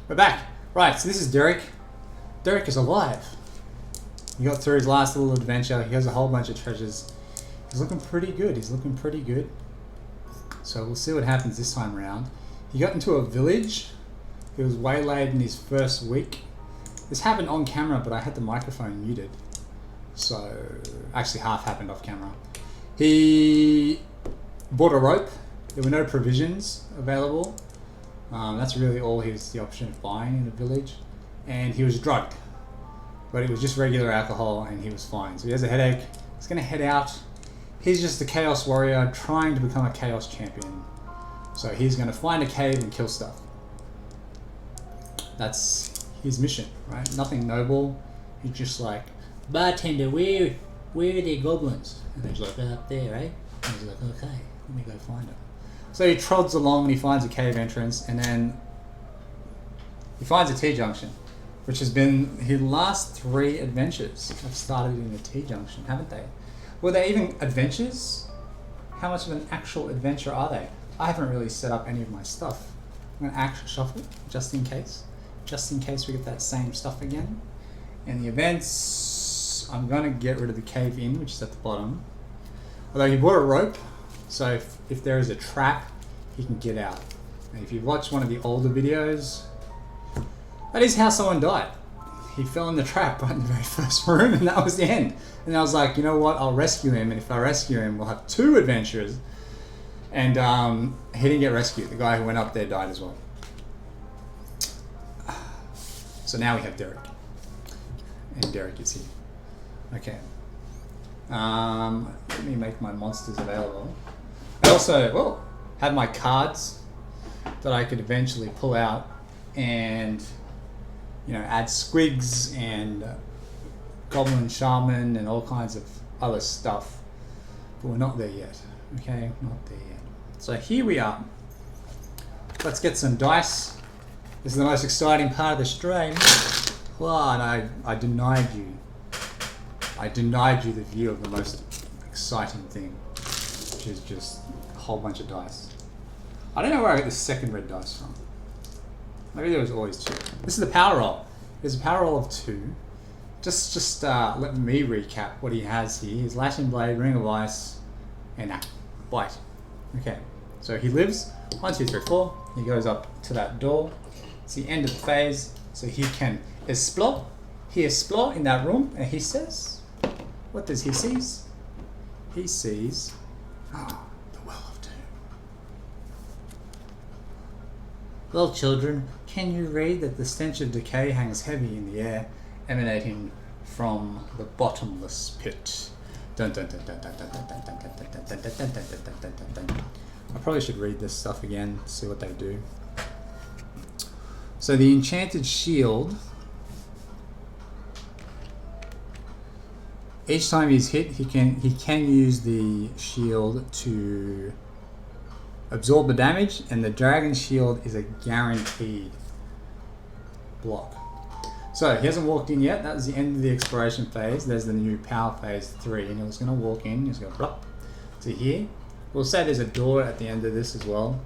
We're back. Right, so this is Derick. Derick is alive. He got through his last little adventure. He has a whole bunch of treasures. He's looking pretty good. He's looking pretty good. So we'll see what happens this time around. He got into a village. He was waylaid in his first week. This happened on camera, but I had the microphone muted. So, actually half happened off camera. He bought a rope. There were no provisions available. That's really all the option of buying in a village. And he was drugged. But it was just regular alcohol and he was fine. So he has a headache. He's going to head out. He's just a chaos warrior trying to become a chaos champion. So he's going to find a cave and kill stuff. That's his mission, right? Nothing noble. He's just like, bartender, where are the goblins? And he's like, they're up there, right? And he's like, okay, let me go find them. So he trods along and he finds a cave entrance, and then he finds a T-junction, which has been his last 3 adventures have started in a T-junction, haven't they? Were they even adventures? How much of an actual adventure are they? I haven't really set up any of my stuff. I'm going to actually shuffle just in case we get that same stuff again. And the events, I'm going to get rid of the cave in, which is at the bottom. Although he bought a rope, so if there is a trap, he can get out. And if you watch one of the older videos, that is how someone died. He fell in the trap right in the very first room, and that was the end. And I was like, you know what, I'll rescue him, and if I rescue him, we'll have 2 adventures. And he didn't get rescued. The guy who went up there died as well. So now we have Derick. And Derick is here. Okay. Let me make my monsters available. I also, had my cards that I could eventually pull out and, add squigs and goblin shaman and all kinds of other stuff. But we're not there yet. Okay, not there yet. So here we are. Let's get some dice. This is the most exciting part of the stream. Well, and I denied you. I denied you the view of the most exciting thing, which is just a whole bunch of dice. I don't know where I got the second red dice from. Maybe there was always 2. This is the power roll. There's a power roll of 2. Just let me recap what he has here. His Lashing Blade, Ring of Ice, and Bite. Okay, so he lives 1, 2, 3, 4. He goes up to that door. It's the end of the phase, so he can explore. He explore in that room, and he says, what does he see? He sees the Well of Doom. Well, children, can you read that the stench of decay hangs heavy in the air, emanating from the bottomless pit? Dun dun dun dun dun dun dun dun dun dun dun dun dun dun dun dun. I probably should read this stuff again, see what they do. So the enchanted shield, each time he's hit, he can use the shield to absorb the damage, and the dragon shield is a guaranteed block. So he hasn't walked in yet. That was the end of the exploration phase. There's the new power phase 3, and he was going to walk in. He's going to plop to here. We'll say there's a door at the end of this as well.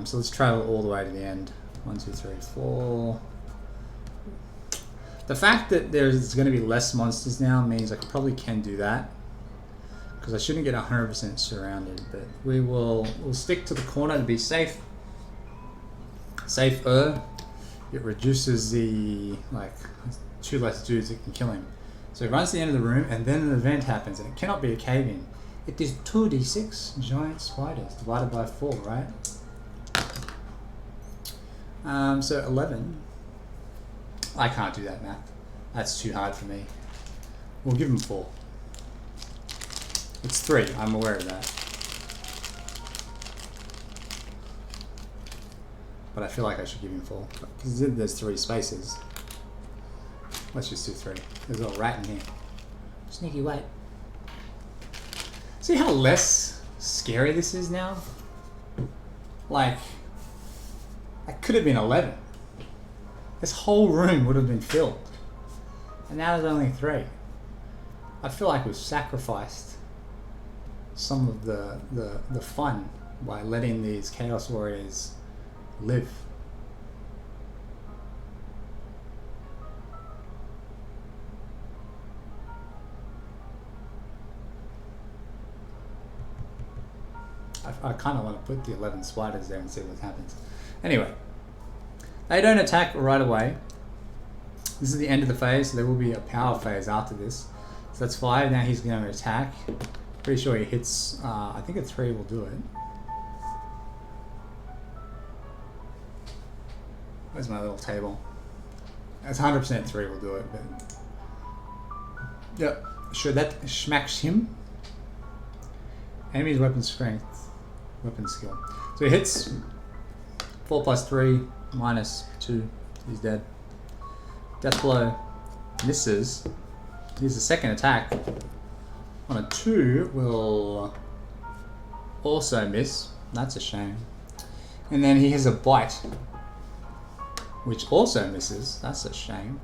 So let's travel all the way to the end. 1, 2, 3, 4. The fact that there's going to be less monsters now means I probably can do that, because I shouldn't get 100% surrounded. But we'll stick to the corner to be safe. Safer. It reduces the 2 less dudes that can kill him. So he runs to the end of the room, and then an event happens, and it cannot be a cave-in. It is 2d6 giant spiders divided by 4, right? So 11. I can't do that math. That's too hard for me. We'll give him 4. It's 3. I'm aware of that. But I feel like I should give him 4. Because there's 3 spaces. Let's just do 3. There's a little rat in here. Sneaky white. See how less scary this is now? Like, that could have been 11. This whole room would have been filled. And now there's only 3. I feel like we've sacrificed some of the fun by letting these Chaos Warriors live. I kind of want to put the 11 spiders there and see what happens. Anyway, they don't attack right away. This is the end of the phase, so there will be a power phase after this. So that's 5. Now he's going to attack. Pretty sure he hits. I think a 3 will do it. Where's my little table? It's 100% 3 will do it. But yep, sure, that smacks him. Enemy's weapon strength. Weapon skill. So he hits 4 plus 3 minus 2. He's dead. Death blow misses. Here's the second attack. On a 2 will also miss. That's a shame. And then he has a bite, which also misses. That's a shame.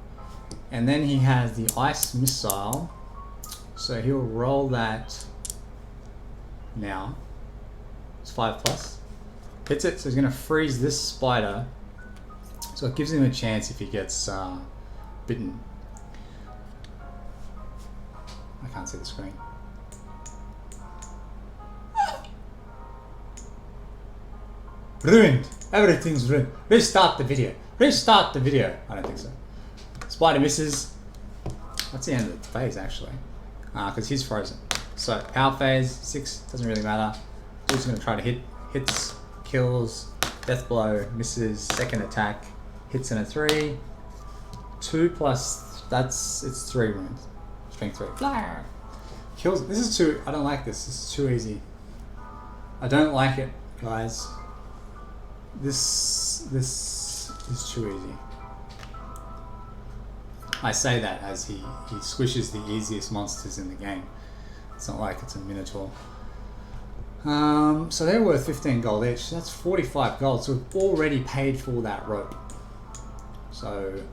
And then he has the ice missile. So he'll roll that now. It's 5 plus. Hits it, so he's going to freeze this spider. So it gives him a chance if he gets bitten. I can't see the screen. Ruined! Everything's ruined. Restart the video. Restart the video. I don't think so. Spider misses. That's the end of the phase actually. Because he's frozen. So power phase, 6, doesn't really matter. He's going to try to hit. Hits, kills, death blow, misses, second attack, hits in a 3. 2 plus, it's 3 wounds. Strength 3. Blah. Kills, this is too, I don't like this. This is too easy. I don't like it, guys. This is too easy. I say that as he squishes the easiest monsters in the game. It's not like it's a Minotaur. So they're worth 15 gold each. That's 45 gold. So we've already paid for that rope. So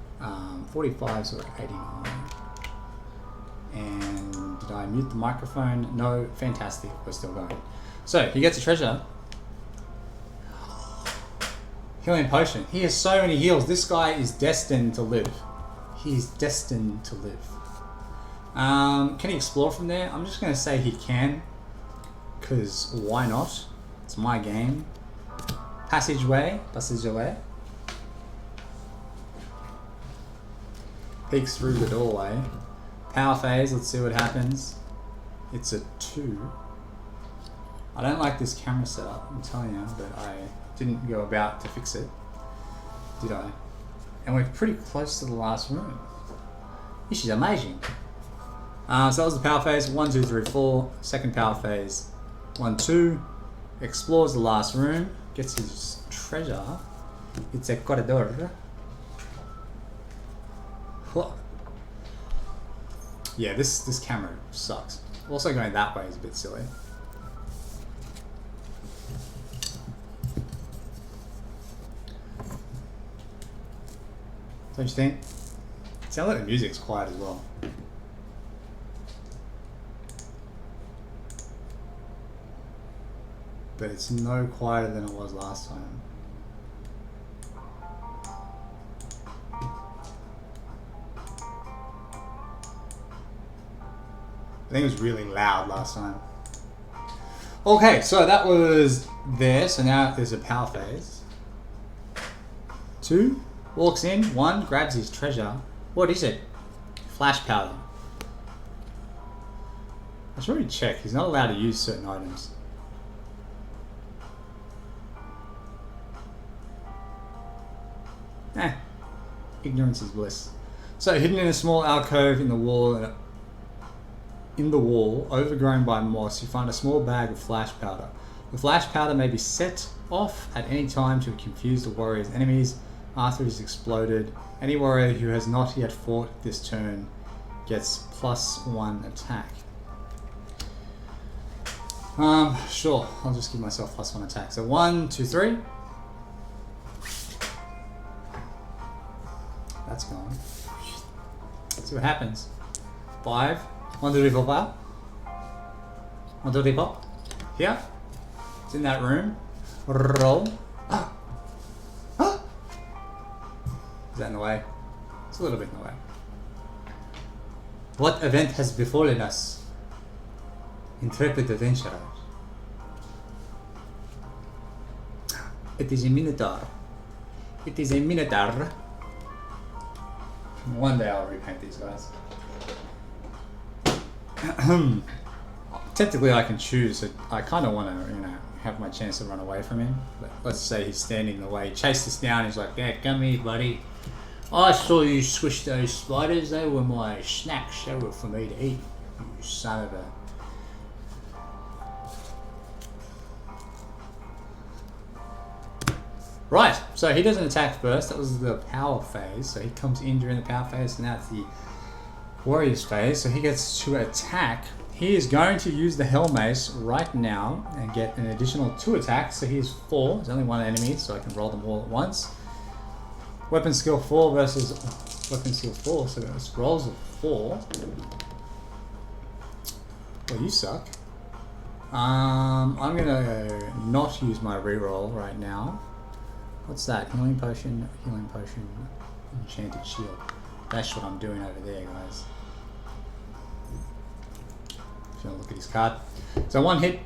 45 so 89. And did I mute the microphone? No. Fantastic. We're still going. So he gets a treasure. Healing potion. He has so many heals. This guy is destined to live. He's destined to live. Can he explore from there? I'm just going to say he can. Because why not? It's my game. Passageway. Peeks through the doorway. Power phase. Let's see what happens. It's a 2. I don't like this camera setup, I'm telling you, but I didn't go about to fix it. Did I? And we're pretty close to the last room. This is amazing. So that was the power phase. 1, 2, 3, 4. Second power phase. 1, 2. Explores the last room. Gets his treasure. It's a corridor. Yeah, this camera sucks. Also going that way is a bit silly. Don't you think? It sounds like the music's quiet as well. But it's no quieter than it was last time. I think it was really loud last time. Okay, so that was there. So now there's a power phase. 2. Walks in, 1, grabs his treasure. What is it? Flash powder. I should already check. He's not allowed to use certain items. Ignorance is bliss. So hidden in a small alcove in the wall, overgrown by moss, you find a small bag of flash powder. The flash powder may be set off at any time to confuse the warrior's enemies. After it is exploded, any warrior who has not yet fought this turn gets +1 attack. Sure, I'll just give myself +1 attack. So 1, 2, 3. That's gone. Let's see what happens. 5. 1, 2, 3, 4, 5. 1, 2, 3, 4. Here. It's in that room. Roll. What event has befallen us, intrepid adventurer? It is a minotaur. It is a minotaur. One day I'll repaint these guys. Technically I can choose. I kind of want to, have my chance to run away from him. But let's say he's standing in the way. He chased us down. He's like, yeah, come here, buddy. I saw you squish those spiders. They were my snacks. They were for me to eat. You son of a... Right, so he doesn't attack first. That was the power phase. So he comes in during the power phase. And now it's the warriors phase. So he gets to attack. He is going to use the Hell Mace right now and get an additional 2 attacks. So he has 4. There's only 1 enemy, so I can roll them all at once. Weapon skill 4 versus weapon skill 4. So it's rolls of 4. Well, you suck. I'm gonna not use my reroll right now. What's that? Healing potion, enchanted shield. That's what I'm doing over there, guys. If you want to look at his card. So 1 hit,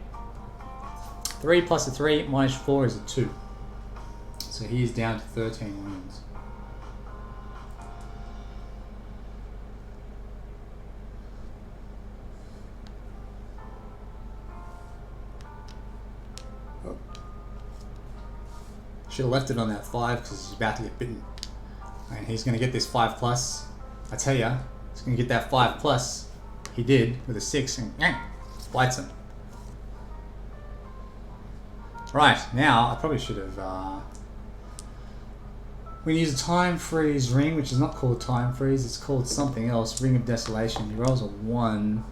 3 plus a 3 minus 4 is a 2. So he is down to 13 wounds. Should have left it on that 5 because he's about to get bitten. And he's going to get this 5 plus. I tell ya, he's going to get that 5 plus. He did with a 6 and bites him. Right, now I probably should have... we use a time freeze ring, which is not called time freeze, it's called something else. Ring of Desolation. He rolls a 1.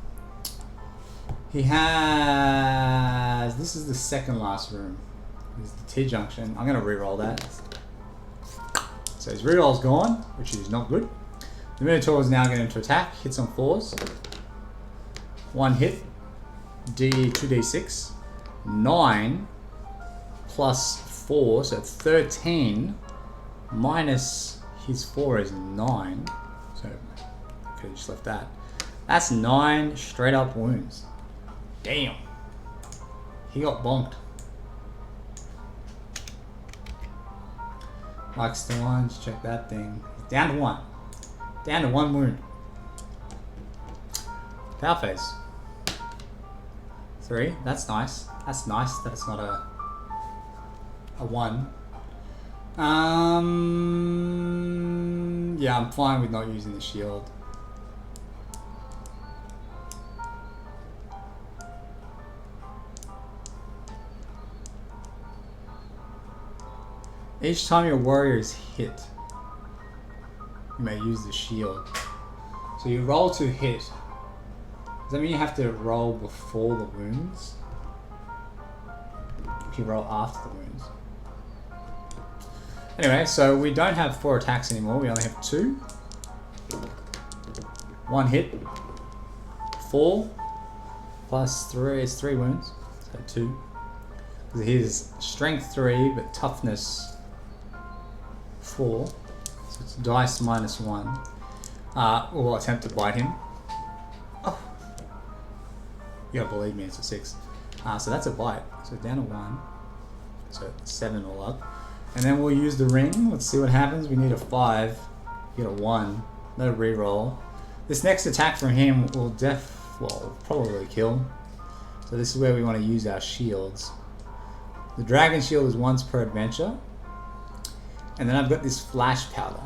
He has... This is the second last room. This is the T-junction. I'm going to re-roll that. So his re-roll's gone, which is not good. The Minotaur is now going to attack. Hits on 4s. 1 hit. 2d6. 9 plus 4, so 13 minus his 4 is 9. So I could have just left that. That's 9 straight up wounds. Damn. He got bonked. Likes the ones, check that thing. Down to 1. Down to 1 wound. Power phase. 3, that's nice. That's nice that it's not a 1. Yeah, I'm fine with not using the shield. Each time your warrior is hit, you may use the shield. So you roll to hit. Does that mean you have to roll before the wounds? If you roll after the wounds. Anyway, so we don't have 4 attacks anymore. We only have 2. 1 hit. 4 plus 3 is 3 wounds. So 2. Because his strength 3, but toughness 4, so it's dice minus 1. We'll attempt to bite him. Oh, you gotta believe me, it's a 6. So that's a bite. So down to 1. So 7 all up. And then we'll use the ring. Let's see what happens. We need a 5. Get a 1. No reroll. This next attack from him will probably kill. So this is where we want to use our shields. The dragon shield is once per adventure. And then I've got this flash powder.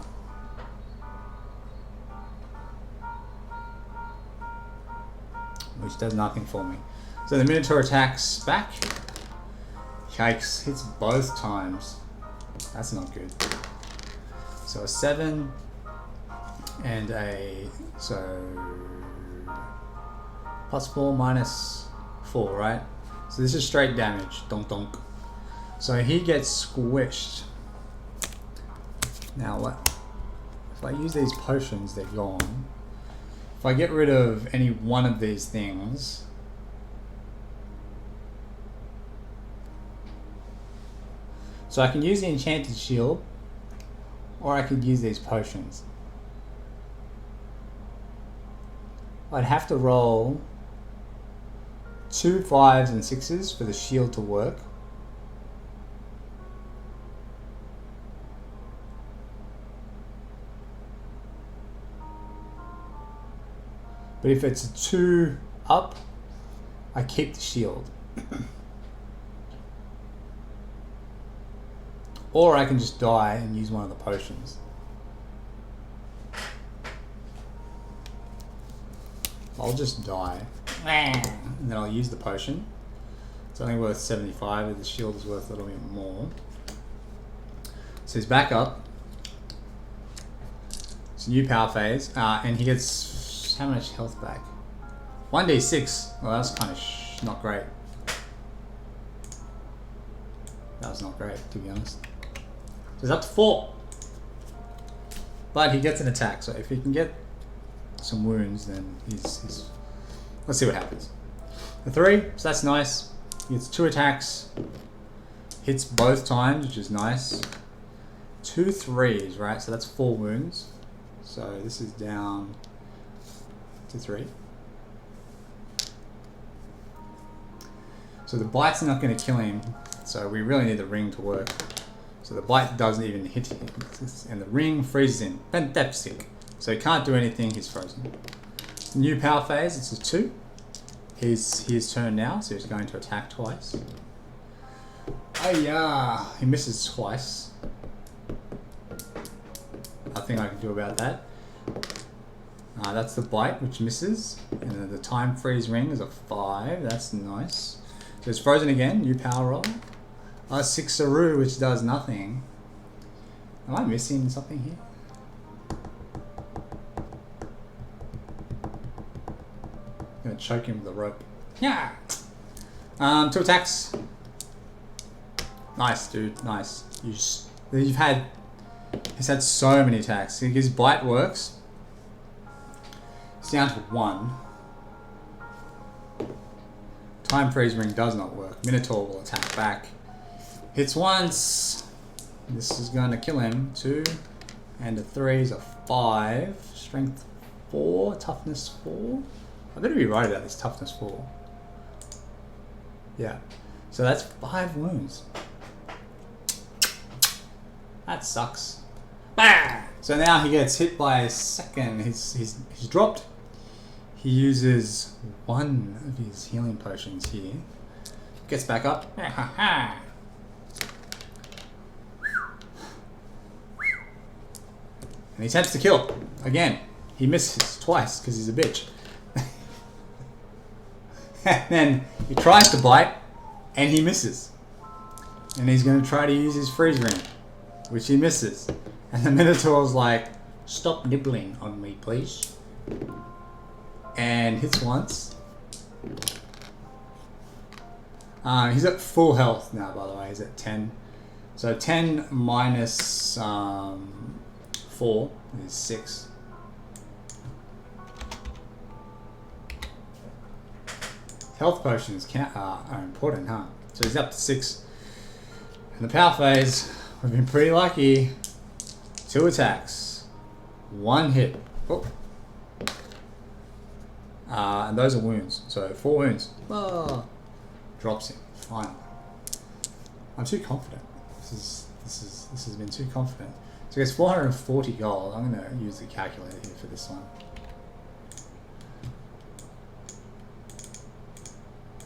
Which does nothing for me. So the Minotaur attacks back. Yikes, hits both times. That's not good. So a 7 and a... So... plus 4 minus 4, right? So this is straight damage. Donk donk. So he gets squished. Now what? If I use these potions, they're gone. If I get rid of any one of these things, so I can use the enchanted shield, or I could use these potions. I'd have to roll 2 5s and 6s for the shield to work. But if it's a 2 up, I keep the shield. Or I can just die and use one of the potions. I'll just die. And then I'll use the potion. It's only worth 75, but the shield is worth a little bit more. So he's back up. It's a new power phase. And he gets how much health back? 1d6. Well, that's kind of not great. That was not great, to be honest. So he's up to 4. But he gets an attack, so if he can get some wounds, then he's let's see what happens. A 3, so that's nice. He gets 2 attacks. Hits both times, which is nice. 2 3s, right? So that's 4 wounds. So this is down to 3. So the bite's not going to kill him, so we really need the ring to work. So the bite doesn't even hit him, and the ring freezes him. Fantastic. So he can't do anything, he's frozen. New power phase, it's a 2. His turn now, so he's going to attack twice. Oh yeah, he misses twice. Nothing I can do about that. That's the bite, which misses. And then the time freeze ring is a 5, that's nice. So it's frozen again, new power roll. 6 Saru, which does nothing. Am I missing something here? I'm gonna choke him with a rope. Yeah. 2 attacks. Nice, dude. Nice. He's had so many attacks. His bite works. It's down to 1. Time freeze ring does not work. Minotaur will attack back. Hits once. This is going to kill him. 2. And a 3 is a 5. Strength 4. Toughness 4. I better be right about this toughness 4. Yeah. So that's 5 wounds. That sucks. Bah! So now he gets hit by a second. He's dropped. He uses 1 of his healing potions here. Gets back up. And he attempts to kill. Again, he misses twice because he's a bitch. And then he tries to bite and he misses. And he's going to try to use his freeze ring, which he misses. And the Minotaur's like, stop nibbling on me, please. And hits once. He's at full health now, by the way. He's at 10. So 10 minus 4 is 6. Health potions are important, huh? So he's up to 6. In the power phase, we've been pretty lucky. 2 attacks. 1 hit. Oh. And those are wounds. So 4 wounds. Oh. Drops him. Finally. I'm too confident. This has been too confident. So it's 440 gold. I'm going to use the calculator here for this one.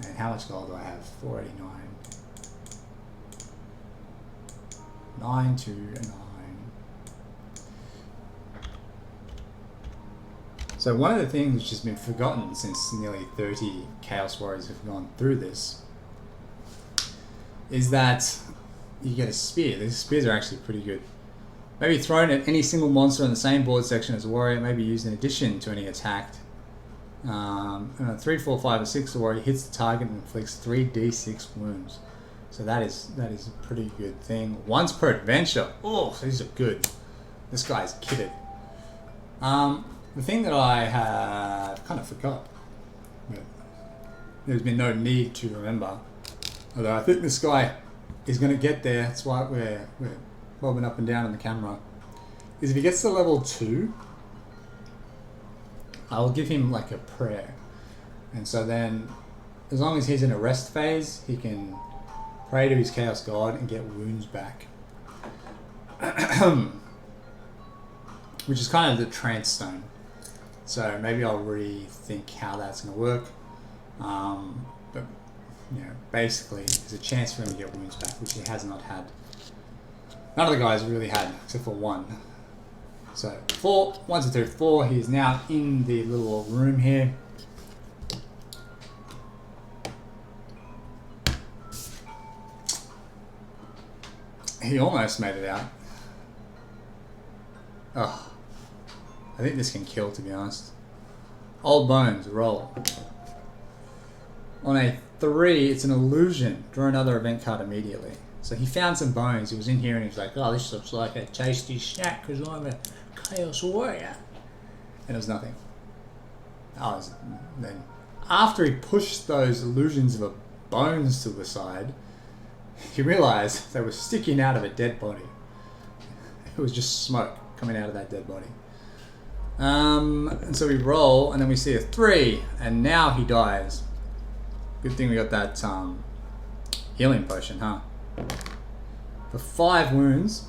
And how much gold do I have? 489. 929. So one of the things which has been forgotten since nearly 30 Chaos Warriors have gone through this is that you get a spear. These spears are actually pretty good. Maybe thrown at any single monster in the same board section as a warrior, maybe used in addition to any attacked. 3, 4, 5, or 6, the warrior hits the target and inflicts 3d6 wounds. So that is a pretty good thing. Once per adventure. Oh, these are good. This guy's kitted. The thing that I have kind of forgot, but there's been no need to remember, although I think this guy is going to get there, that's why we're bobbing up and down on the camera, is if he gets to level 2, I'll give him like a prayer. And so then, as long as he's in a rest phase, he can pray to his Chaos God and get wounds back. Which is kind of the trance stone. So maybe I'll rethink how that's going to work. But, you know, basically, there's a chance for him to get wounds back, which he has not had. None of the guys really had, except for one. So, 4, 1, 2, 3, 4. He's now in the little room here. He almost made it out. Oh, I think this can kill, to be honest. Old bones, roll. On a 3, it's an illusion. Draw another event card immediately. So he found some bones. He was in here and he was like, oh, this looks like a tasty snack because I'm a Chaos Warrior. And it was nothing. Then after he pushed those illusions of bones to the side, he realized they were sticking out of a dead body. It was just smoke coming out of that dead body. And so we roll, and then we see a 3, and now he dies. Good thing we got that healing potion, huh? For 5 wounds.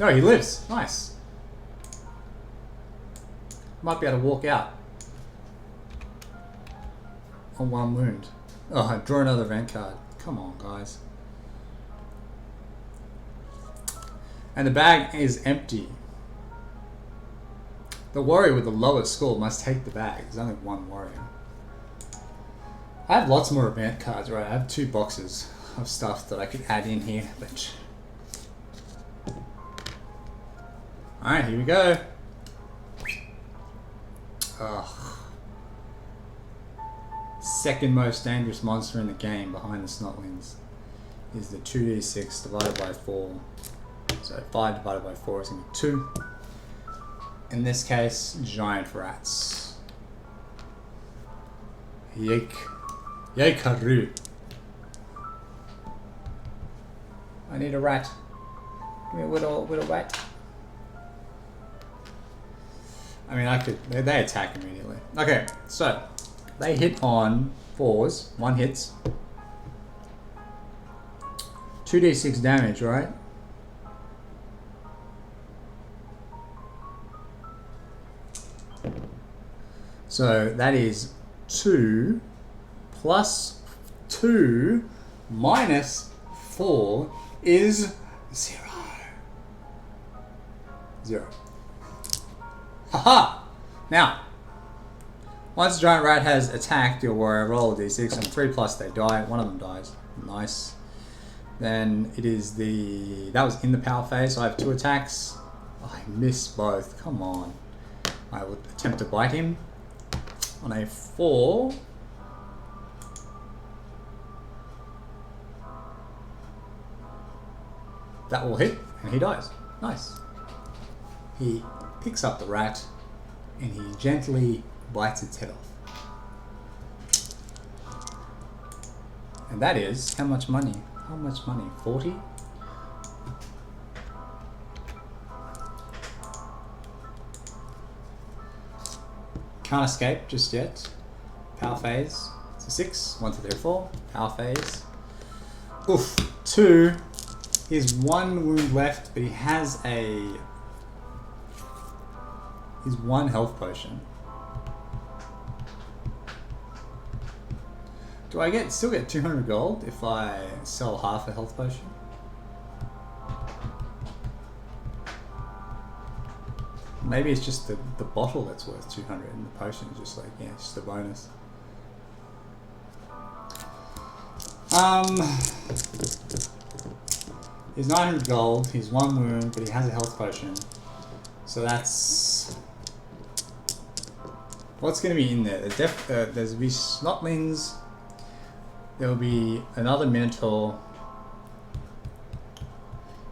No, he lives. Nice. Might be able to walk out on 1 wound. Oh, I draw another event card. Come on, guys. And the bag is empty. The warrior with the lowest score must take the bag. There's only 1 warrior. I have lots more event cards, right? I have 2 boxes of stuff that I could add in here, but... Alright, here we go. Ugh. Second most dangerous monster in the game behind the Snotlings is the 2d6 divided by 4. So 5 divided by 4 is going to be 2. In this case, giant rats. Yekaru. I need a rat. Give me a little rat. I mean, I could. They attack immediately. Okay, so they hit on 4s. 1 hits. 2d6 damage, right? So that is 2 plus 2 minus 4 is 0. 0. Haha! Now, once a giant rat has attacked your warrior, roll a d6, and 3 plus they die. One of them dies. Nice. Then it is that was in the power phase, so I have 2 attacks. Oh, I missed both. Come on. I would attempt to bite him. On a 4. That will hit, and he dies. Nice. He picks up the rat, and he gently bites its head off. And that is, how much money? How much money? 40? Can't escape just yet. Power phase. It's a 6. 1, 2, 3, 4. Power phase. Oof. 2. He has 1 wound left, but he has he's 1 health potion. Do I still get 200 gold if I sell half a health potion? Maybe it's just the bottle that's worth 200 and the potion is just like, yeah, it's just a bonus. He's 900 gold, he's 1 wound, but he has a health potion. So that's... What's going to be in there? There's be Snotlings, there'll be another Minotaur.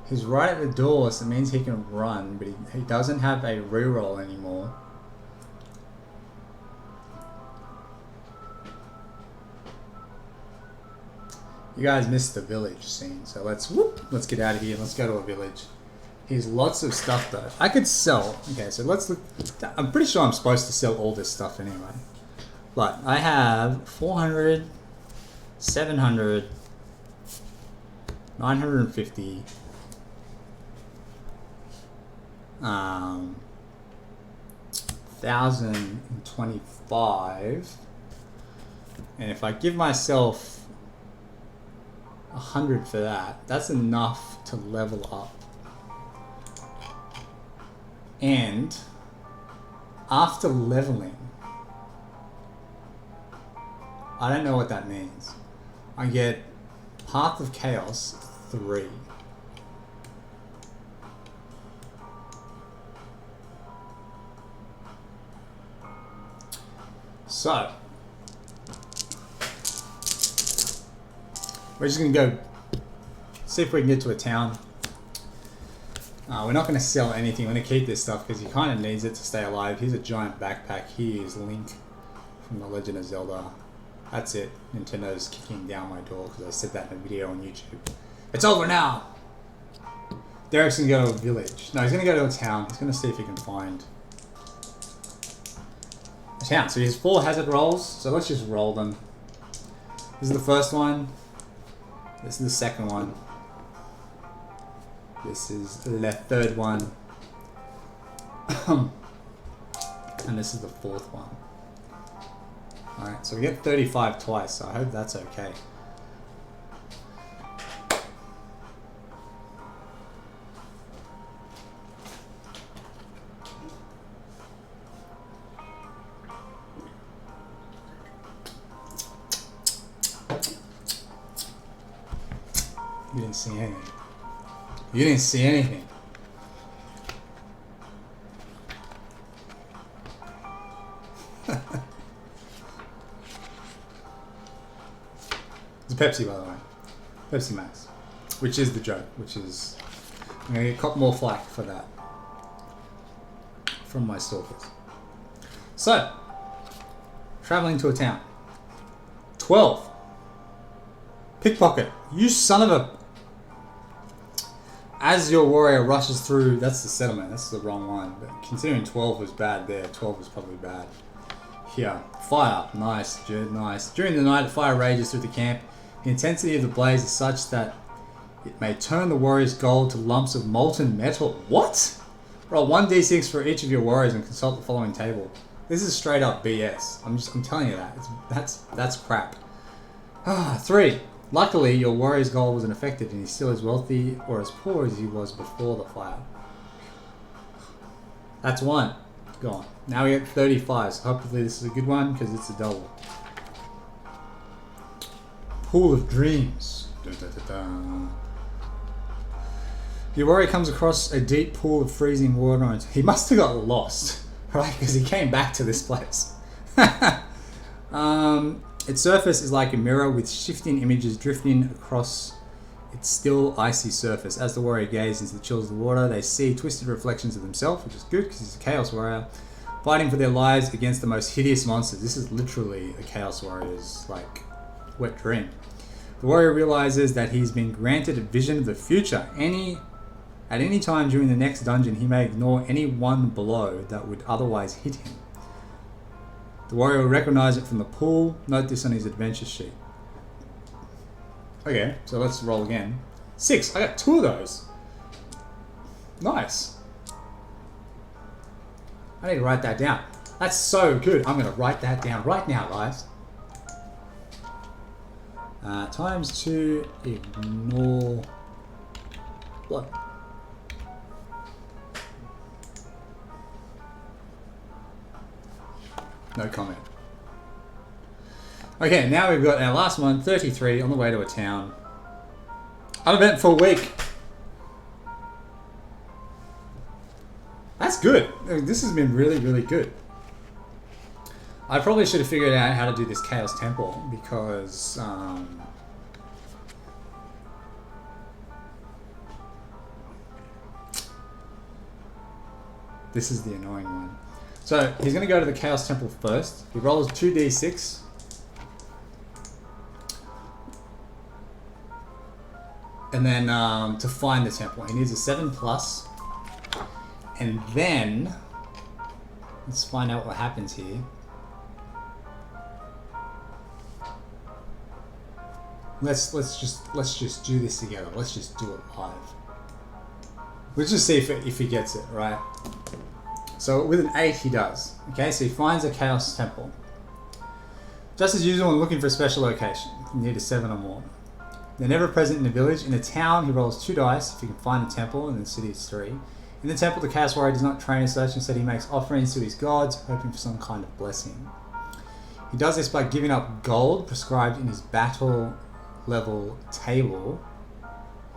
He's right at the door, so it means he can run, but he doesn't have a reroll anymore. You guys missed the village scene, so let's get out of here. Let's go to a village. Here's lots of stuff though. I could sell. Okay, so let's look. I'm pretty sure I'm supposed to sell all this stuff anyway. But I have 400, 700, 950, 1,025, and if I give myself 100 for that, that's enough to level up. And after leveling, I don't know what that means. I get Path of Chaos 3. So, we're just going to go see if we can get to a town. We're not going to sell anything. We're going to keep this stuff because he kind of needs it to stay alive. Here's a giant backpack. Here's Link from The Legend of Zelda. That's it. Nintendo's kicking down my door because I said that in a video on YouTube. It's over now! Derick's going to go to a village. No, he's going to go to a town. He's going to see if he can find a town. So he has 4 hazard rolls. So let's just roll them. This is the first one. This is the second one. This is the third one. And this is the 4th one. Alright, so we get 35 twice, so I hope that's okay. You didn't see anything. You didn't see anything. It's a Pepsi, by the way. Pepsi Max. Which is the joke. Which is... I'm going to get a couple more flack for that. From my stalkers. So. Traveling to a town. 12. Pickpocket. You son of a... As your warrior rushes through... That's the settlement. That's the wrong one. But considering 12 was bad there, 12 was probably bad. Here. Fire. Nice, Jude. Nice. During the night, fire rages through the camp. The intensity of the blaze is such that it may turn the warrior's gold to lumps of molten metal. What? Roll 1d6 for each of your warriors and consult the following table. This is straight up BS. I'm telling you that. That's crap. 3. Luckily, your warrior's gold wasn't affected and he's still as wealthy or as poor as he was before the fire. That's 1. Gone. Now we get 35, so hopefully this is a good one because it's a double. Pool of Dreams. Dun, dun, dun, dun. Your warrior comes across a deep pool of freezing water and he must have got lost, right? Because he came back to this place. Its surface is like a mirror with shifting images drifting across its still icy surface. As the warrior gazes into the chills of the water, they see twisted reflections of themselves, which is good because he's a Chaos Warrior, fighting for their lives against the most hideous monsters. This is literally a Chaos Warrior's, like, wet dream. The warrior realizes that he's been granted a vision of the future. At any time during the next dungeon, he may ignore any one blow that would otherwise hit him. The warrior will recognize it from the pool. Note this on his adventure sheet. Okay, so let's roll again. 6. I got 2 of those. Nice. I need to write that down. That's so good. I'm going to write that down right now, guys. Times 2, ignore blood. No comment. Okay, now we've got our last one, 33, on the way to a town. Uneventful week. That's good. This has been really, really good. I probably should have figured out how to do this Chaos Temple because this is the annoying one. So he's going to go to the Chaos Temple first. He rolls 2d6. And then to find the temple, he needs a 7+. And then let's find out what happens here. Let's just do this together. Let's just do it live. Let's just see if he gets it right. So with an 8 he does. Okay, so he finds a Chaos Temple. Just as usual when looking for a special location, you need a 7 or more. They're never present in a village. In a town, he rolls 2 dice if he can find a temple, and in the city it's 3. In the temple, the Chaos Warrior does not train as such. Instead, he makes offerings to his gods, hoping for some kind of blessing. He does this by giving up gold prescribed in his battle level table.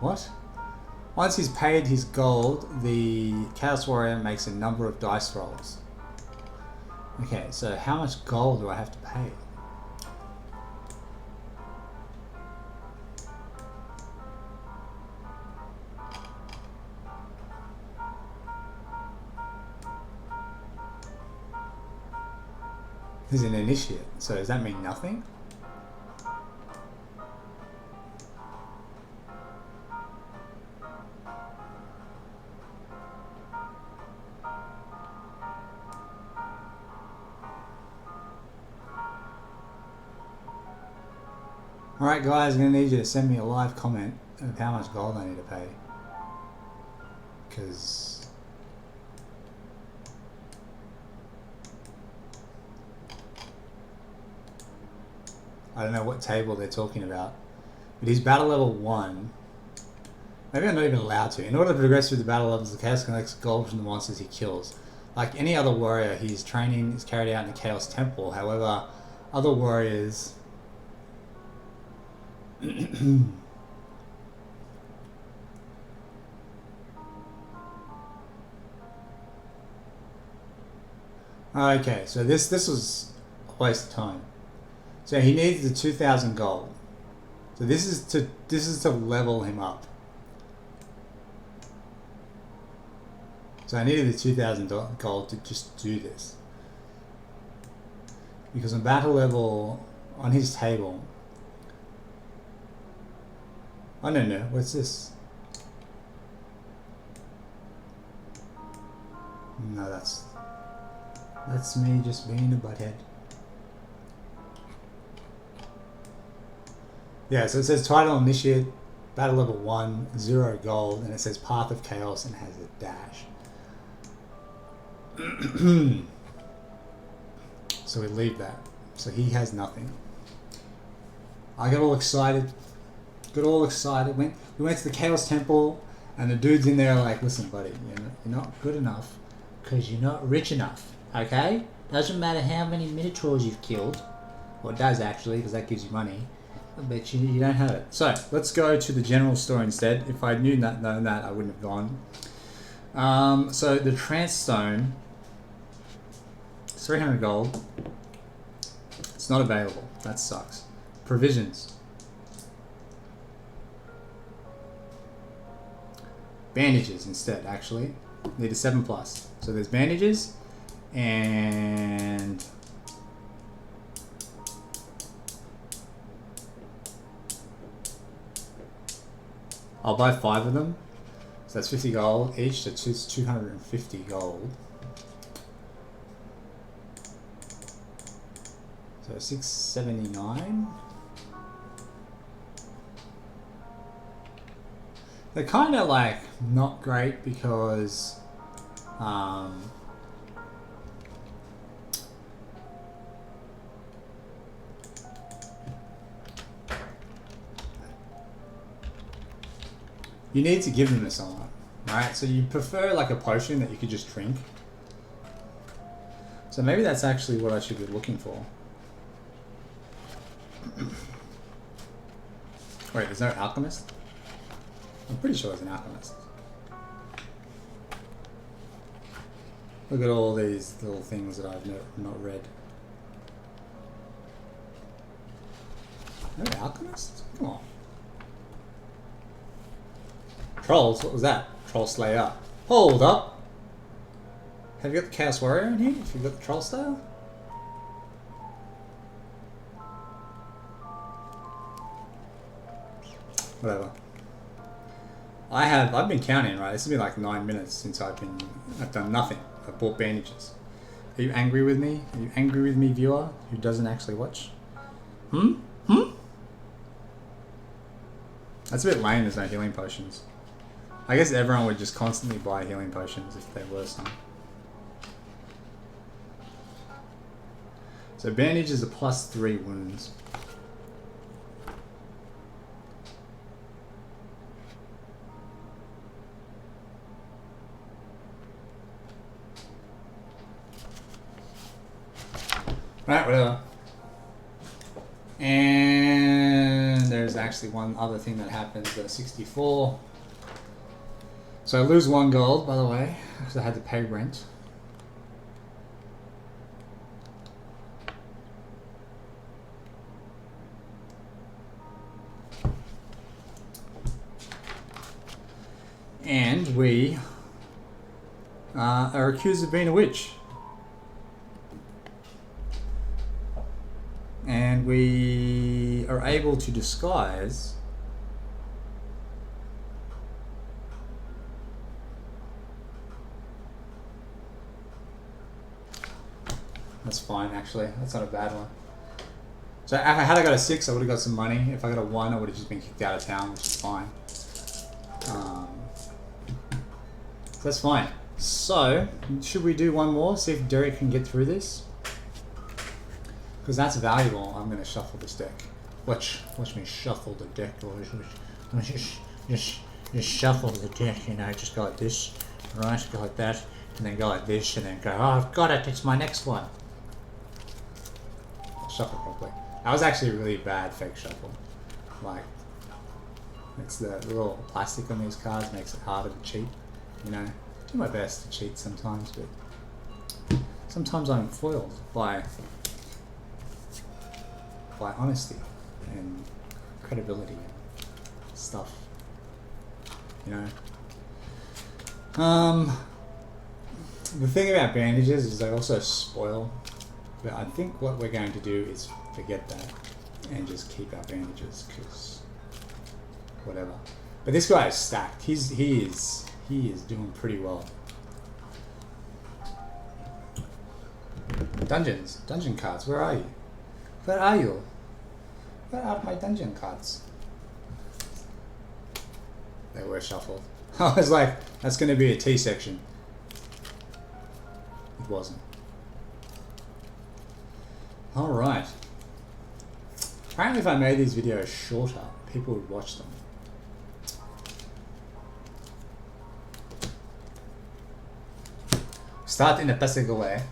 What? Once he's paid his gold, the Chaos Warrior makes a number of dice rolls. Okay, so how much gold do I have to pay? He's an initiate, so does that mean nothing? Alright guys, I'm going to need you to send me a live comment of how much gold I need to pay. Because I don't know what table they're talking about. But he's battle level 1. Maybe I'm not even allowed to. In order to progress through the battle levels, the Chaos collects gold from the monsters he kills. Like any other warrior, his training is carried out in a Chaos Temple. However, other warriors... Okay, so this was a waste of time. So he needs the 2,000 gold. So this is to level him up. So I needed the 2,000 gold to just do this. Because on battle level, on his table... Oh no, what's this? No, that's me just being a butthead. Yeah, so it says title initiate, battle level 1, 0 gold, and it says path of chaos and has a dash. So we leave that. So he has nothing. I got all excited. We went to the Chaos Temple, and the dude's in there like, listen, buddy, you're not good enough because you're not rich enough, okay? Doesn't matter how many Minotaurs you've killed. Well, it does actually, because that gives you money. But you don't have it. So, let's go to the general store instead. If I known that, I wouldn't have gone. So, the Trance Stone, it's 300 gold. It's not available. That sucks. Provisions. Bandages instead, actually. Need a 7+. So there's bandages, and I'll buy 5 of them. So that's 50 gold each, so it's 250 gold. So 679. They're kind of like not great because you need to give them to someone, right? So you prefer like a potion that you could just drink. So maybe that's actually what I should be looking for. Wait, there's no alchemist? I'm pretty sure it's an alchemist. Look at all these little things that I've not read. No alchemist? Come on. Trolls? What was that? Troll Slayer. Hold up! Have you got the Chaos Warrior in here? If you've got the Troll Slayer? Whatever. I've been counting, right? This has been like 9 minutes since I've done nothing. I've bought bandages. Are you angry with me? Are you angry with me, viewer, who doesn't actually watch? That's a bit lame, there's no healing potions. I guess everyone would just constantly buy healing potions if there were some. So bandages are +3 wounds. Right, whatever. And there's actually one other thing that happens at 64. So I lose 1 gold, by the way, because I had to pay rent. And we are accused of being a witch. And we are able to disguise that's fine, actually. That's not a bad one. So if I got a 6, I would have got some money. If I got a 1, I would have just been kicked out of town, which is fine. That's fine. So, should we do one more? See if Derick can get through this? Because that's valuable. I'm going to shuffle this deck. Watch me shuffle the deck. Just shuffle the deck, you know, just go like this, right, go like that, and then go like this, and then go, oh, I've got it, it's my next one. Shuffle properly. That was actually a really bad fake shuffle. Like, it's the little plastic on these cards makes it harder to cheat, you know. Do my best to cheat sometimes, but sometimes I'm foiled by honesty and credibility and stuff, you know. The thing about bandages is they also spoil, but I think what we're going to do is forget that and just keep our bandages, because whatever. But this guy is stacked. He is doing pretty well. Dungeon cards, where are you? Where are you? Where are my dungeon cards? They were shuffled. I was like, that's going to be a T section. It wasn't. Alright. Apparently if I made these videos shorter, people would watch them. Start in a basic way.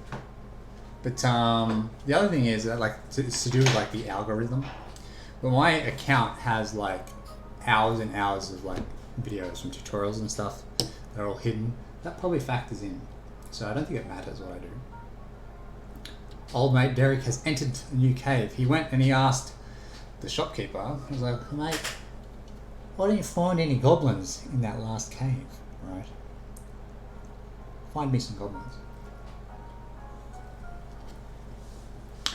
But the other thing is that, like, it's to do with like the algorithm. But my account has like hours and hours of like videos from tutorials and stuff that are all hidden. That probably factors in. So I don't think it matters what I do. Old mate Derick has entered a new cave. He went and he asked the shopkeeper, he was like, mate, why didn't you find any goblins in that last cave? Right? Find me some goblins.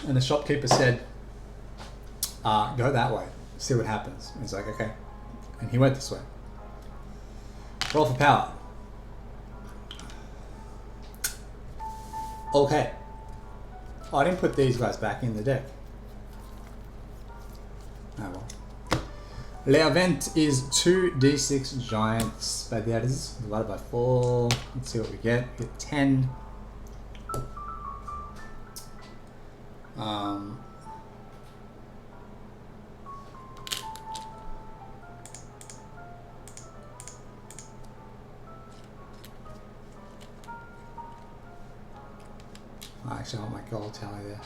And the shopkeeper said, go that way, see what happens. And he's like, okay. And he went this way. Roll for power. Okay. Oh, I didn't put these guys back in the deck. Oh well. L'event is 2d6 giant spiders divided by 4. Let's see what we get. Get 10. I actually want my gold tally there.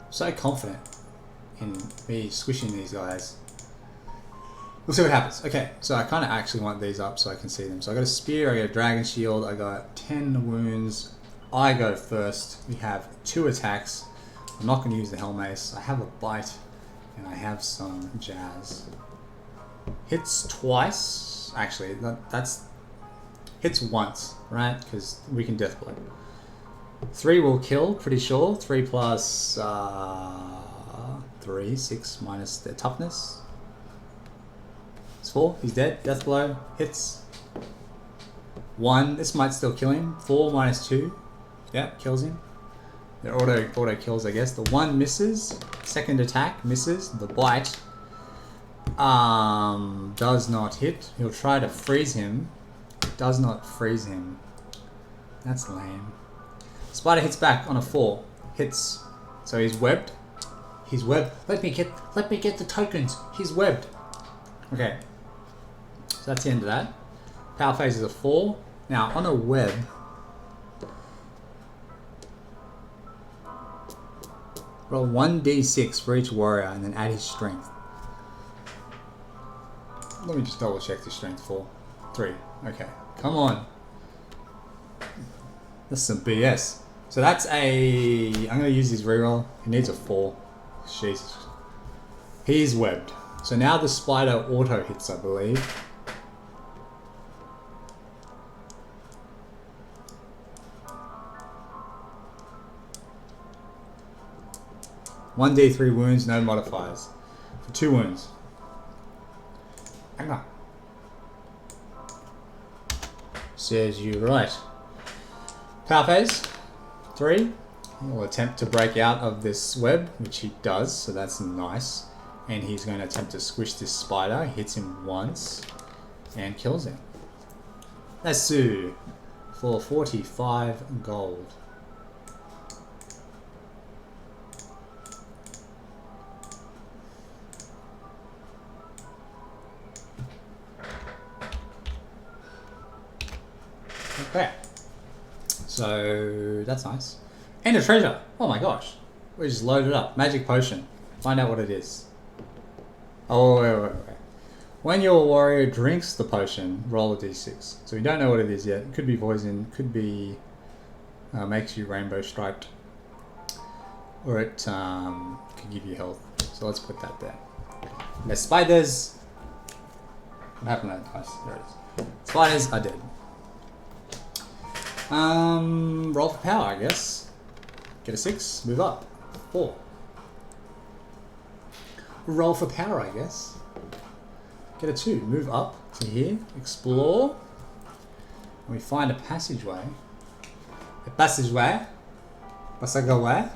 So confident in me squishing these guys. We'll see what happens. Okay, so I kind of actually want these up so I can see them. So I got a spear, I got a dragon shield, I got 10 wounds. I go first. We have 2 attacks. I'm not going to use the Hell Mace. I have a bite and I have some jazz. Hits twice. Actually, that's hits once, right? Because we can death blow. 3 will kill, pretty sure. 3 plus 3, 6 minus their toughness. -4. He's dead. Death blow. Hits. 1. This might still kill him. 4 -2. Yep, kills him. The auto kills, I guess. The 1 misses. Second attack misses. The bite does not hit. He'll try to freeze him. Does not freeze him. That's lame. Spider hits back on a 4. Hits. So he's webbed. He's webbed. Let me get the tokens. He's webbed. Okay. So that's the end of that. Power phase is a 4. Now on a web, roll 1d6 for each warrior and then add his strength. Let me just double check the strength. 4. 3. Okay. Come on. That's some BS. So that's a... I'm going to use his reroll. He needs a 4. Jesus. He's webbed. So now the spider auto hits, I believe. One D3 wounds, no modifiers. For 2 wounds. Hang on. Says you right. Power phase. 3. He'll attempt to break out of this web, which he does, so that's nice. And he's going to attempt to squish this spider. Hits him once and kills him. That's for 45 gold. Okay, so that's nice. And a treasure. Oh my gosh, we just loaded up. Magic potion. Find out what it is. Oh, wait. When your warrior drinks the potion, roll a d6. So we don't know what it is yet. It could be poison, could be makes you rainbow striped, or it could give you health. So let's put that there. The spiders. What happened to that dice? There it is. Spiders are dead. Roll for power, I guess. Get a 6, move up. 4. Roll for power, I guess. Get a 2, move up to here. Explore. And we find a passageway. A passageway. Passageway.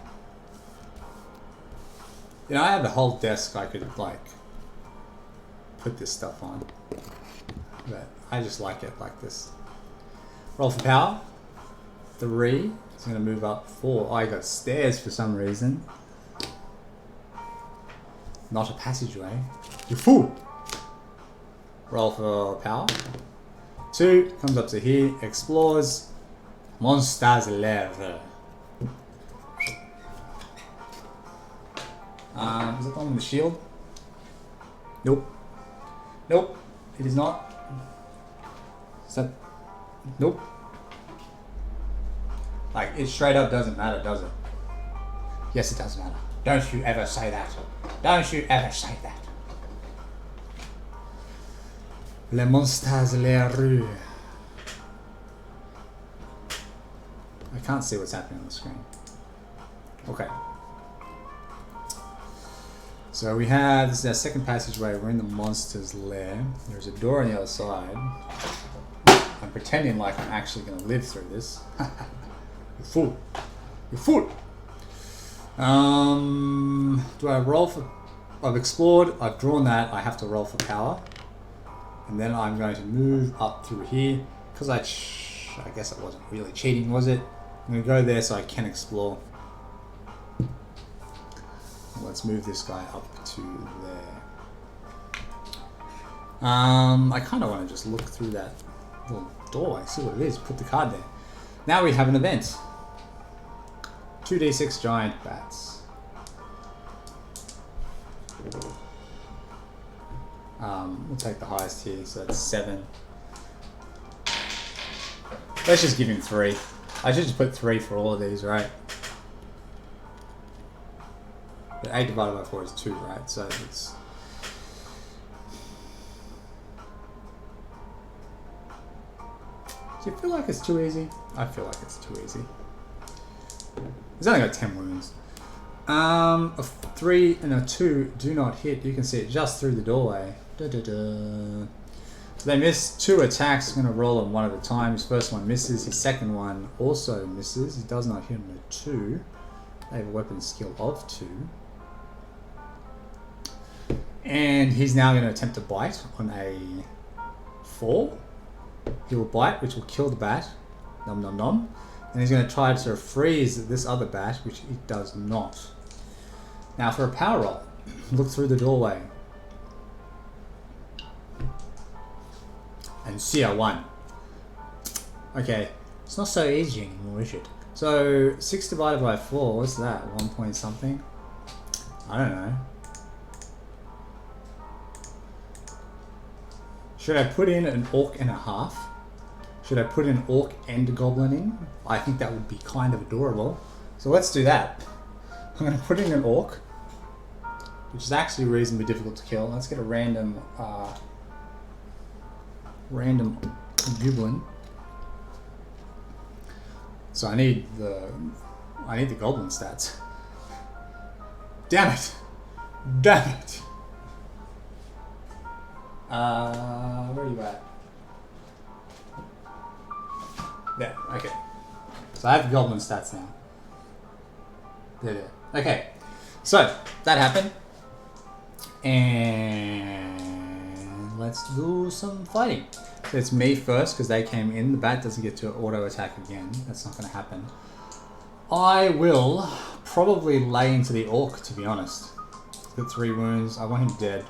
You know, I have a whole desk I could, like, put this stuff on. But I just like it like this. Roll for power. 3. It's going to move up 4. Oh, I got stairs for some reason. Not a passageway. You fool! Roll for power. 2. Comes up to here. Explores. Monsters lair. Is it on the shield? Nope. Nope. It is not. Is that... Nope. Like, it straight up doesn't matter, does it? Yes, it does matter. Don't you ever say that. Don't you ever say that. Les monstres les rues. I can't see what's happening on the screen. Okay. So we have, this is our second passageway. We're in the monster's lair. There's a door on the other side. I'm pretending like I'm actually going to live through this. You fool. You fool. Do I roll for... I've explored, I've drawn that, I have to roll for power. And then I'm going to move up through here. Because I guess I wasn't really cheating, was it? I'm going to go there so I can explore. Let's move this guy up to there. I kind of want to just look through that little doorway, see what it is, put the card there. Now we have an event. 2d6 giant bats. We'll take the highest here, so that's 7. Let's just give him 3. I should just put 3 for all of these, right? But 8 divided by 4 is 2, right? So it's... Do you feel like it's too easy? I feel like it's too easy. He's only got 10 wounds. A 3 and a 2 do not hit. You can see it just through the doorway. So they missed 2 attacks. I'm going to roll them one at a time. His first one misses. His second one also misses. He does not hit on a 2. They have a weapon skill of 2. And he's now going to attempt to bite on a 4. He will bite, which will kill the bat. Nom nom nom. And he's going to try to freeze this other bat, which it does not. Now for a power roll, look through the doorway. And see a 1. Okay, it's not so easy anymore, is it? So 6 divided by 4, what's that? 1 point something? I don't know. Should I put in an orc and a half? Should I put an orc and a goblin in? I think that would be kind of adorable. So let's do that. I'm going to put in an orc, which is actually reasonably difficult to kill. Let's get a random goblin. So I need the goblin stats. Damn it! Damn it! Where are you at? There, okay. So I have the goblin stats now. There. Okay. So, that happened. And let's do some fighting. So it's me first, because they came in. The bat doesn't get to auto attack again. That's not going to happen. I will probably lay into the orc, to be honest. He's got 3 wounds. I want him dead.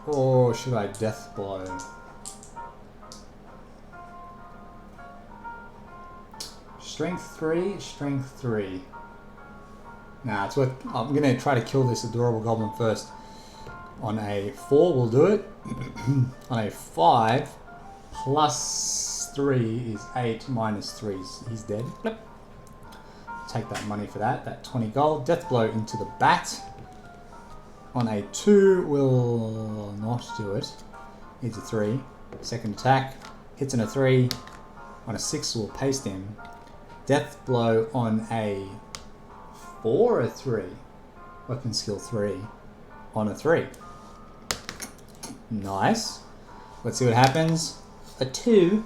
Or should I death blow? Strength 3, strength 3. Nah, it's worth. I'm gonna try to kill this adorable goblin first. On a 4, we'll do it. On a 5, plus 3 is 8, minus 3 is he's dead. Blip. Take that money for that. That 20 gold. Death blow into the bat. On a 2, will not do it. Needs a 3. Second attack. Hits on a 3. On a 6, will paste him. Death blow on a 4 or a 3. Weapon skill 3. On a 3. Nice. Let's see what happens. A 2.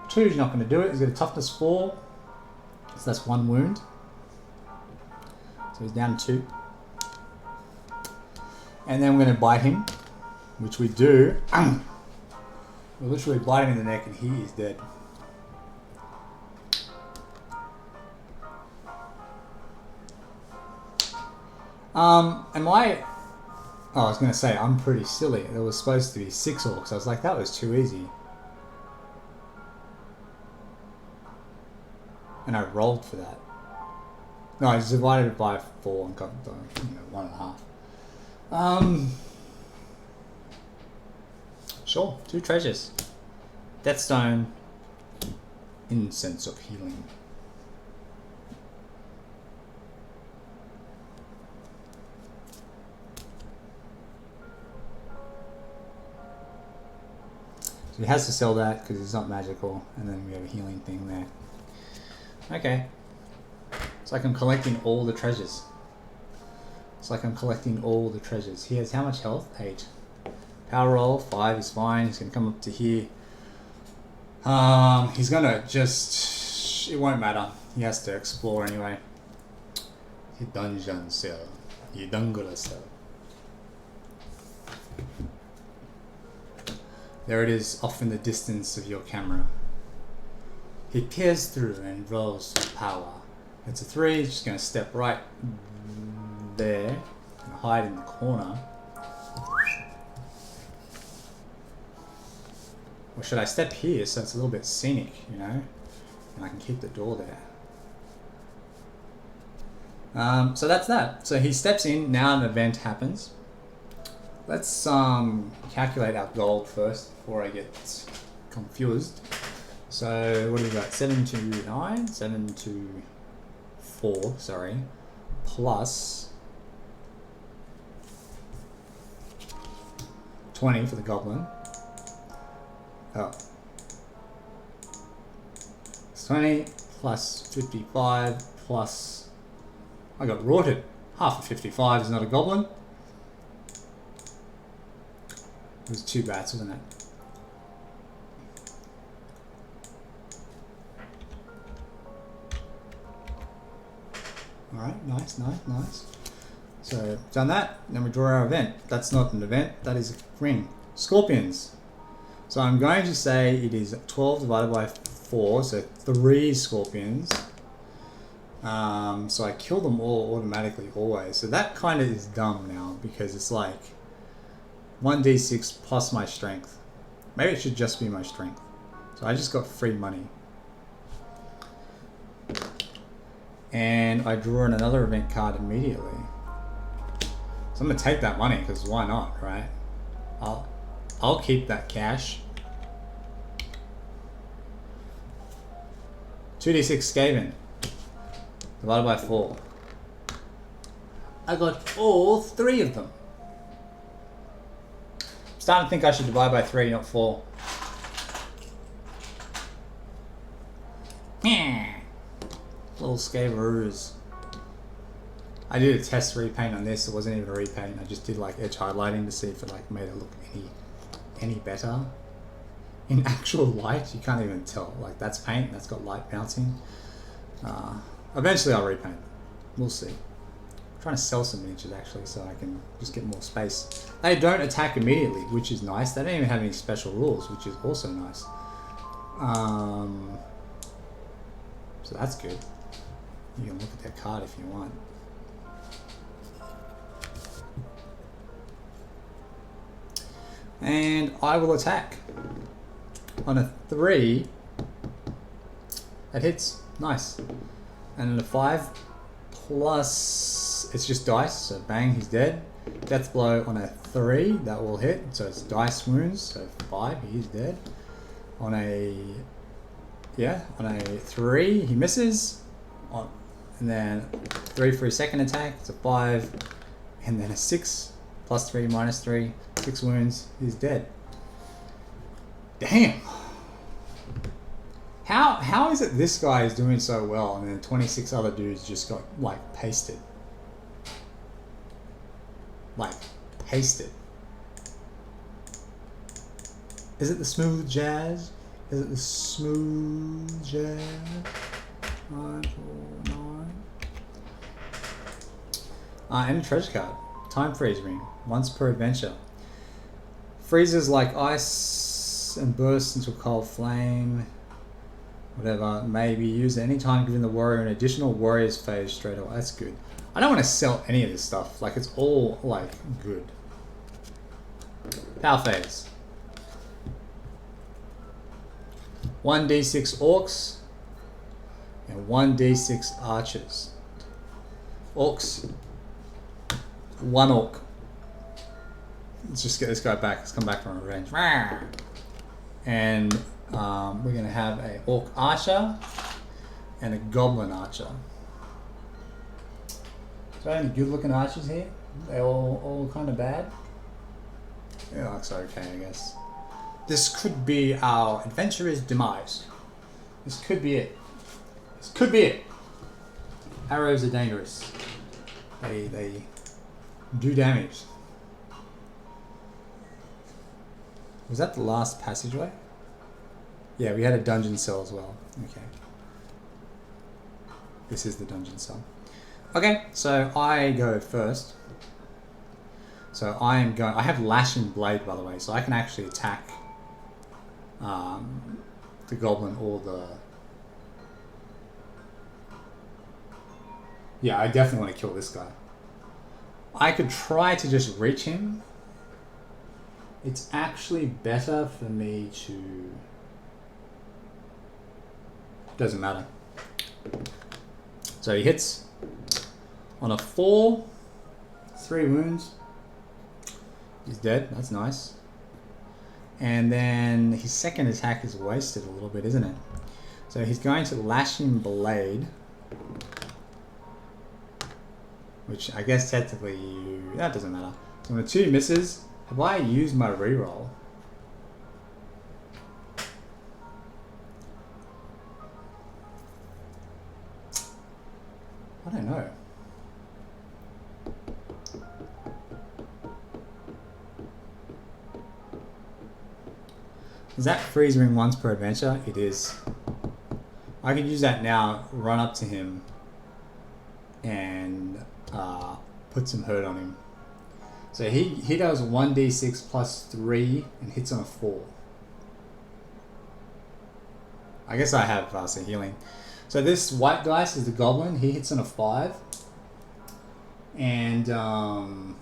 2 is not going to do it. He's got a toughness 4. So that's 1 wound. So he's down 2. And then we're going to bite him, which we do. We literally bite him in the neck and he is dead. Am I... Oh, I was going to say, I'm pretty silly. There was supposed to be 6 orcs. I was like, that was too easy. And I rolled for that. No, I divided it by 4 and got the 1.5. Sure, 2 treasures. Deathstone, Incense of Healing. So he has to sell that because it's not magical, and then we have a healing thing there. Okay. It's like I'm collecting all the treasures. It's like I'm collecting all the treasures. He has how much health? 8. Power roll, 5 is fine. He's going to come up to here. He's going to just... It won't matter. He has to explore anyway. He dungeon cell. He dungeon cell. There it is, off in the distance of your camera. He peers through and rolls for power. It's a 3. He's just going to step right there and hide in the corner. Or should I step here so it's a little bit scenic, you know? And I can keep the door there. So that's that. So he steps in, now an event happens. Let's calculate our gold first before I get confused. So what do we got? 7 to 9, 7 to 4, sorry, plus 20 for the goblin. Oh. It's 20 plus 55 plus... I got rorted. Half of 55 is not a goblin. It was 2 bats, wasn't it? Alright, nice. So, done that, then we draw our event. That's not an event, that is a ring. Scorpions. So I'm going to say it is 12 divided by 4, so 3 scorpions. So I kill them all automatically always. So that kind of is dumb now, because it's like 1d6 plus my strength. Maybe it should just be my strength. So I just got free money. And I draw in another event card immediately. So I'm gonna take that money, because why not, right? I'll keep that cash. 2d6 Skaven. Divided by 4. I got all 3 of them. I'm starting to think I should divide by 3, not 4. Little Skaveroos. I did a test repaint on this. It wasn't even a repaint. I just did like edge highlighting to see if it like made it look any better. In actual light, you can't even tell. Like that's paint. That's got light bouncing. Eventually, I'll repaint. We'll see. I'm trying to sell some miniatures actually, so I can just get more space. They don't attack immediately, which is nice. They don't even have any special rules, which is also nice. So that's good. You can look at their card if you want. And I will attack. On a 3, that hits. Nice. And on a 5, plus it's just dice, so bang, he's dead. Death blow on a 3, that will hit, so it's dice wounds, so 5, he's dead. On a 3, he misses. And then 3 for his second attack, it's a 5. And then a 6, plus 3, minus 3, 6 wounds, he's dead. Damn! How is it this guy is doing so well and then 26 other dudes just got, like, pasted? Like, pasted. Is it the smooth jazz? Is it the smooth jazz? 9, 4, 9. And a treasure card. Time freeze ring. Once per adventure. Freezes like ice and bursts into a cold flame. Whatever. May be used at any time, giving the warrior an additional warrior's phase straight away. That's good. I don't want to sell any of this stuff. Like, it's all, like, good. Power phase. 1d6 orcs. And 1d6 archers. Orcs. 1 orc. Let's just get this guy back. Let's come back from revenge. And we're going to have a orc archer and a goblin archer. So any good looking archers here? They all kind of bad? It looks okay, I guess. This could be our adventurer's demise. This could be it. This could be it. Arrows are dangerous. They do damage. Was that the last passageway? Yeah, we had a dungeon cell as well. Okay. This is the dungeon cell. Okay, so I go first. So I have Lash and Blade, by the way, so I can actually attack the goblin or the... Yeah, I definitely want to kill this guy. I could try to just reach him. It's actually better for me to... Doesn't matter. So he hits on a 4, 3 wounds. He's dead, that's nice. And then his second attack is wasted a little bit, isn't it? So he's going to Lash and Blade. Which I guess technically, that doesn't matter. So on the 2 misses, have I used my reroll? I don't know. Is that freeze ring once per adventure? It is. I could use that now, run up to him, and put some hurt on him. So he does 1d6 plus 3 and hits on a 4. I guess I have some healing. So this white dice is the goblin. He hits on a 5. And the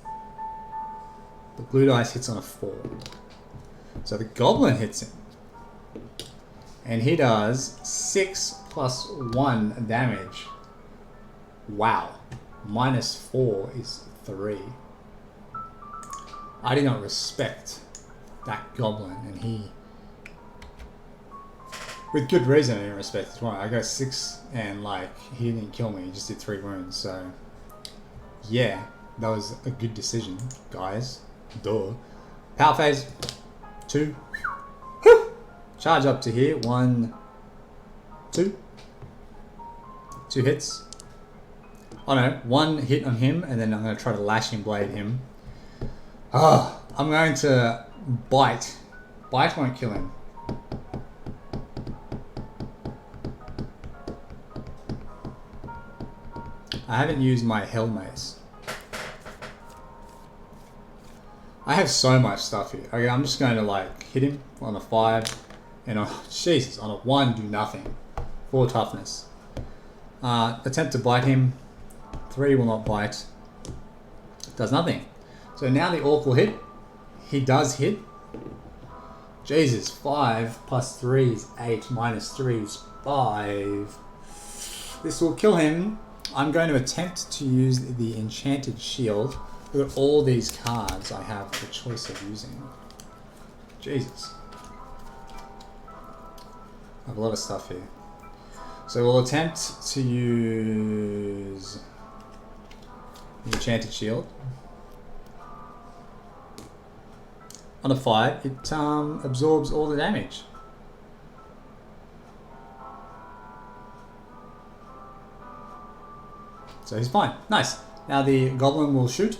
blue dice hits on a 4. So the goblin hits him. And he does 6 plus 1 damage. Wow. Minus 4 is 3. I did not respect that goblin, and he... With good reason I didn't respect it. I got 6 and like, he didn't kill me, he just did 3 wounds, so... Yeah, that was a good decision, guys. Duh. Power phase. 2. Charge up to here. 1, 2. 2 hits. Oh no, 1 hit on him, and then I'm going to try to lashing blade him. Oh, I'm going to bite. Bite won't kill him. I haven't used my Hell Mace. I have so much stuff here. Okay, I'm just going to like hit him on a 5 and on, Jesus, on a 1 do nothing. 4 toughness. Attempt to bite him. 3 will not bite. Does nothing. So now the orc will hit. He does hit. Jesus, 5 plus 3 is 8, minus 3 is 5. This will kill him. I'm going to attempt to use the enchanted shield. Look at all these cards I have the choice of using. Jesus. I have a lot of stuff here. So we'll attempt to use the enchanted shield. On a 5, it absorbs all the damage. So he's fine. Nice. Now the goblin will shoot.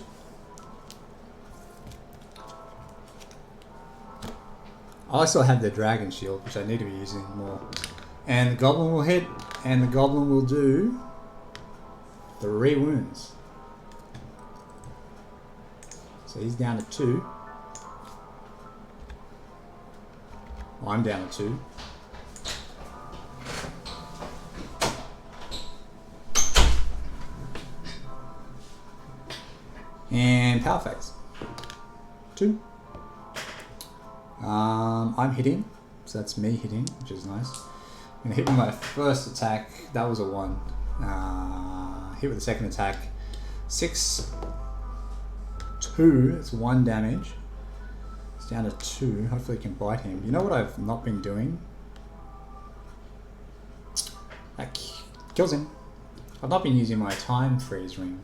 I also have the dragon shield, which I need to be using more. And the goblin will hit, and the goblin will do 3 wounds. So he's down to 2. Well, I'm down to 2. And power phase. 2. I'm hitting, so that's me hitting, which is nice. I'm gonna hit with my first attack. That was a 1. Hit with the second attack. 6, 2. It's 1 damage. It's down to 2. Hopefully, I can bite him. You know what I've not been doing? That kills him. I've not been using my time freeze ring.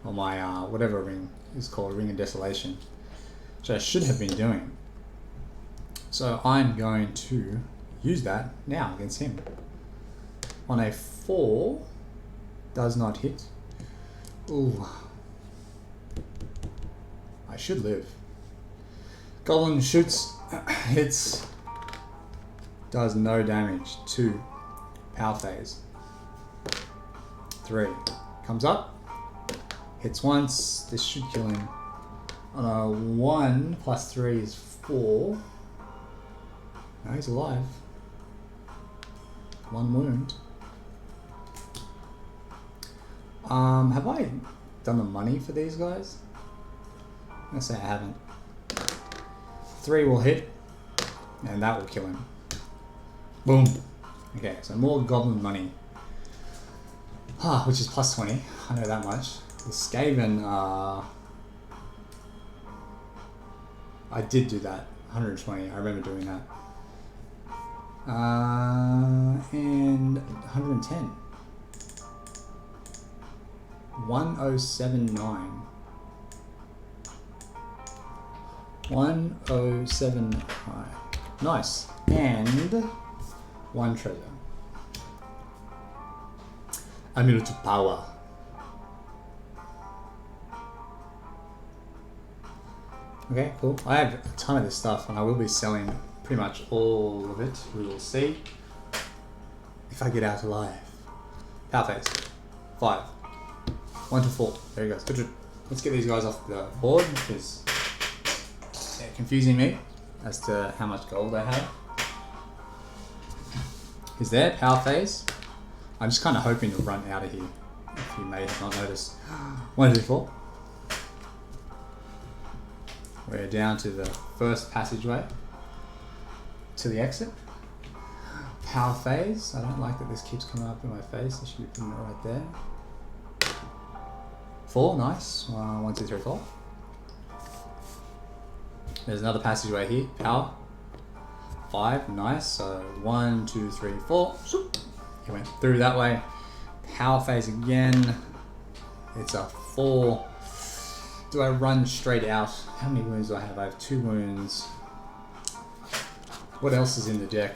Or my whatever ring is called, Ring of Desolation, which I should have been doing. So I'm going to use that now against him. On a 4, does not hit. Ooh, I should live. Goblin shoots, hits, does no damage. 2, power phase. 3, comes up. Hits once, this should kill him. On a 1 plus 3 is 4. No, he's alive. 1 wound. Have I done the money for these guys? I'm gonna say I haven't. 3 will hit, and that will kill him. Boom. Okay, so more goblin money. Which is plus 20, I know that much. The Skaven, I did do that, 120, I remember doing that. And 110. 1079. 1079. Nice. And 1 treasure. Amulet of Power. Okay, cool. I have a ton of this stuff and I will be selling pretty much all of it. We will see if I get out alive. Power phase. 5. 1 to 4. There he goes. Good. Let's get these guys off the board because they're confusing me as to how much gold I have. Is there power phase? I'm just kind of hoping to run out of here. If you may have not noticed. 1, 2, 4. We're down to the first passageway to the exit. Power phase. I don't like that this keeps coming up in my face. I should be putting it right there. 4, nice. 1, 2, 3, 4. There's another passageway here. Power. 5, nice. So 1, 2, 3, 4. He went through that way. Power phase again. It's a 4. Do I run straight out? How many wounds do I have? I have 2 wounds. What else is in the deck?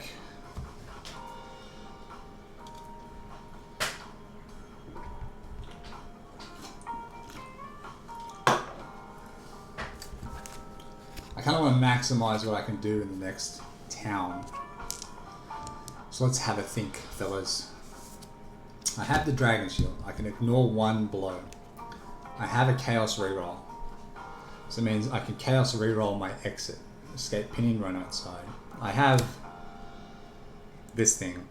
I kind of want to maximize what I can do in the next town. So let's have a think, fellas. I have the Dragon Shield. I can ignore 1 blow. I have a Chaos reroll. So it means I can Chaos reroll my exit. Escape pinning, run outside. I have this thing,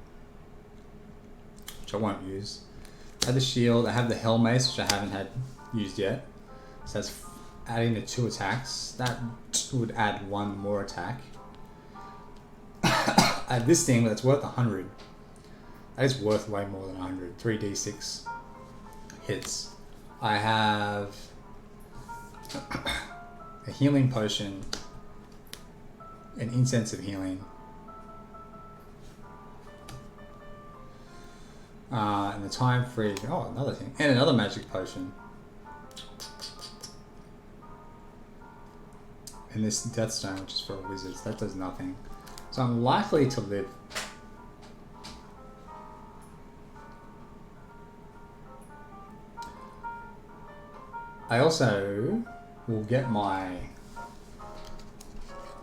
which I won't use. I have the shield. I have the Hell Mace, which I haven't had used yet. So that's adding the 2 attacks. That would add 1 more attack. I have this thing that's worth 100. That is worth way more than 100. 3d6 hits. I have a healing potion, an incense of healing, and the time freeze. Oh, another thing, and another magic potion, and this Deathstone, which is for wizards. That does nothing. So I'm likely to live. I also will get my...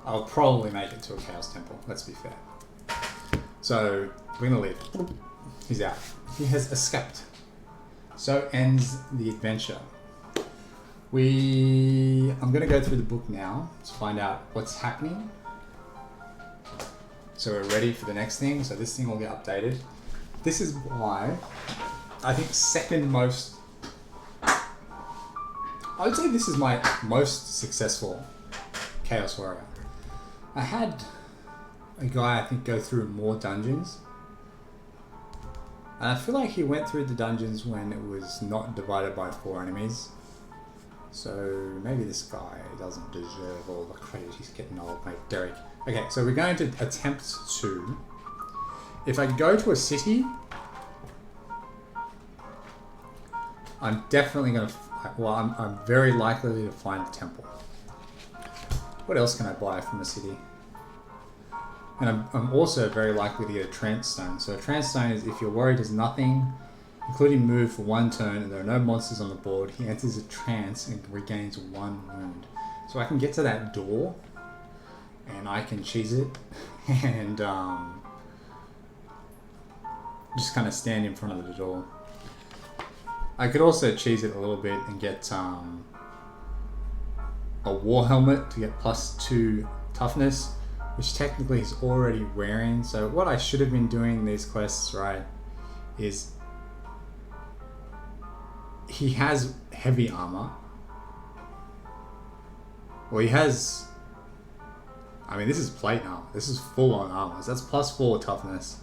I'll probably make it to a Chaos Temple, let's be fair. So, we're gonna leave. He's out. He has escaped. So ends the adventure. I'm gonna go through the book now to find out what's happening. So we're ready for the next thing. So this thing will get updated. This is why I think second most... I would say this is my most successful Chaos Warrior. I had a guy, I think, go through more dungeons. And I feel like he went through the dungeons when it was not divided by 4 enemies. So maybe this guy doesn't deserve all the credit. He's getting old, mate. Derick. Okay, so we're going to attempt to... If I go to a city, I'm definitely going to... Well, I'm very likely to find a temple. What else can I buy from a city? And I'm also very likely to get a trance stone. So a trance stone is if your warrior does nothing, including move for 1 turn, and there are no monsters on the board, he enters a trance and regains 1 wound. So I can get to that door, and I can cheese it, and just kind of stand in front of the door. I could also cheese it a little bit and get a war helmet to get +2 toughness, which technically he's already wearing. So what I should have been doing in these quests, right, is he has heavy armor. Well, he has... I mean, this is plate armor. This is full-on armor. So that's +4 toughness.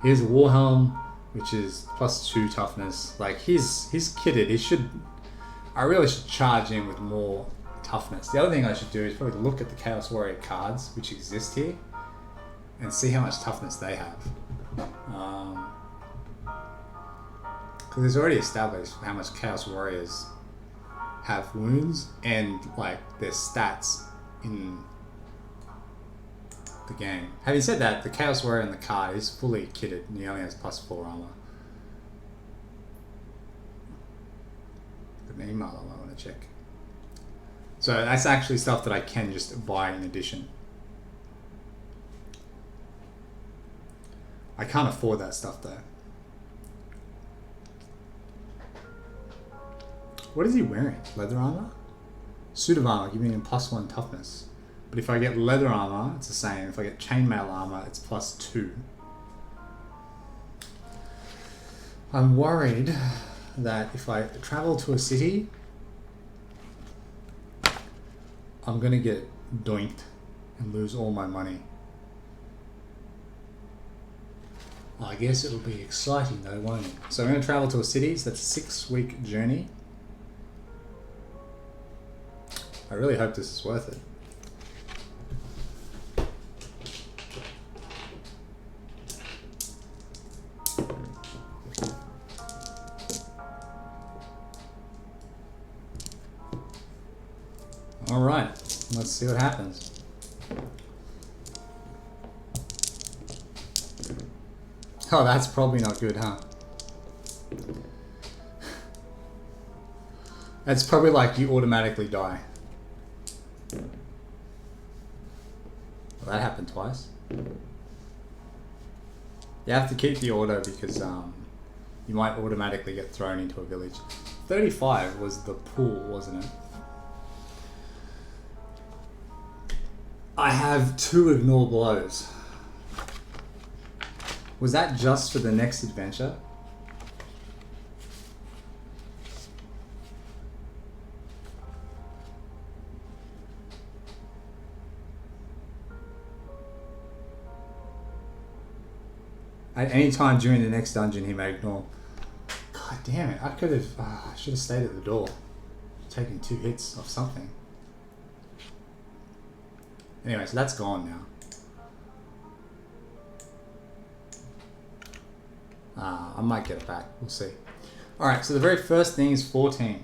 He has a war helm, which is +2 toughness. Like, he's kitted. He should... I really should charge in with more toughness. The other thing I should do is probably look at the Chaos Warrior cards, which exist here, and see how much toughness they have. Because it's already established how much Chaos Warriors have wounds and, like, their stats in the game. Having said that, the Chaos Warrior in the card is fully kitted and he only has +4 armor. Got an email I want to check. So that's actually stuff that I can just buy in addition. I can't afford that stuff though. What is he wearing? Leather armor? Suit of armor, giving him +1 toughness. But if I get leather armor, it's the same. If I get chainmail armor, it's +2. I'm worried that if I travel to a city, I'm gonna get doinked and lose all my money. I guess it'll be exciting though, won't it? So I'm gonna travel to a city, so that's a 6-week journey. I really hope this is worth it. All right, let's see what happens. Oh, that's probably not good, huh? That's probably like you automatically die. Well, that happened twice. You have to keep the auto because you might automatically get thrown into a village. 35 was the pool, wasn't it? I have 2 ignore blows. Was that just for the next adventure? At any time during the next dungeon, he may ignore. God damn it! I could have. I should have stayed at the door, taking 2 hits of something. Anyway, so that's gone now. I might get it back. We'll see. All right. So the very first thing is 14.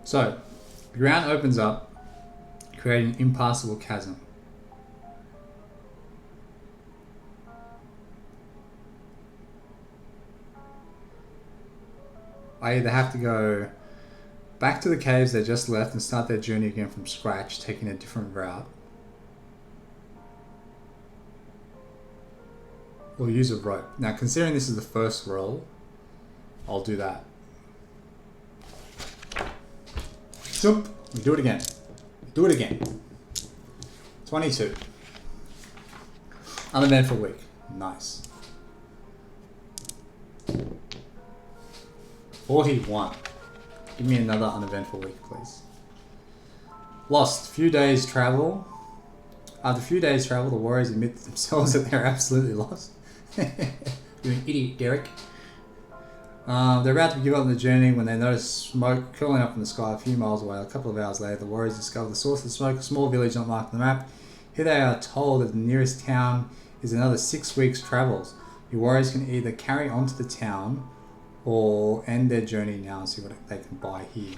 So, the ground opens up, creating an impassable chasm. I either have to go back to the caves they just left and start their journey again from scratch, taking a different route, or use a rope. Now, considering this is the first roll, I'll do that. Jump. We do it again. Do it again. 22. Uneventful week. Nice. 41. Give me another uneventful week, please. Lost. Few days travel. After a few days travel, the warriors admit to themselves that they're absolutely lost. You're an idiot, Derick. They're about to give up on the journey when they notice smoke curling up in the sky a few miles away. A couple of hours later, the warriors discover the source of the smoke, a small village not marked on the map. Here they are told that the nearest town is another 6 weeks' travels. The warriors can either carry on to the town or end their journey now and see what they can buy here.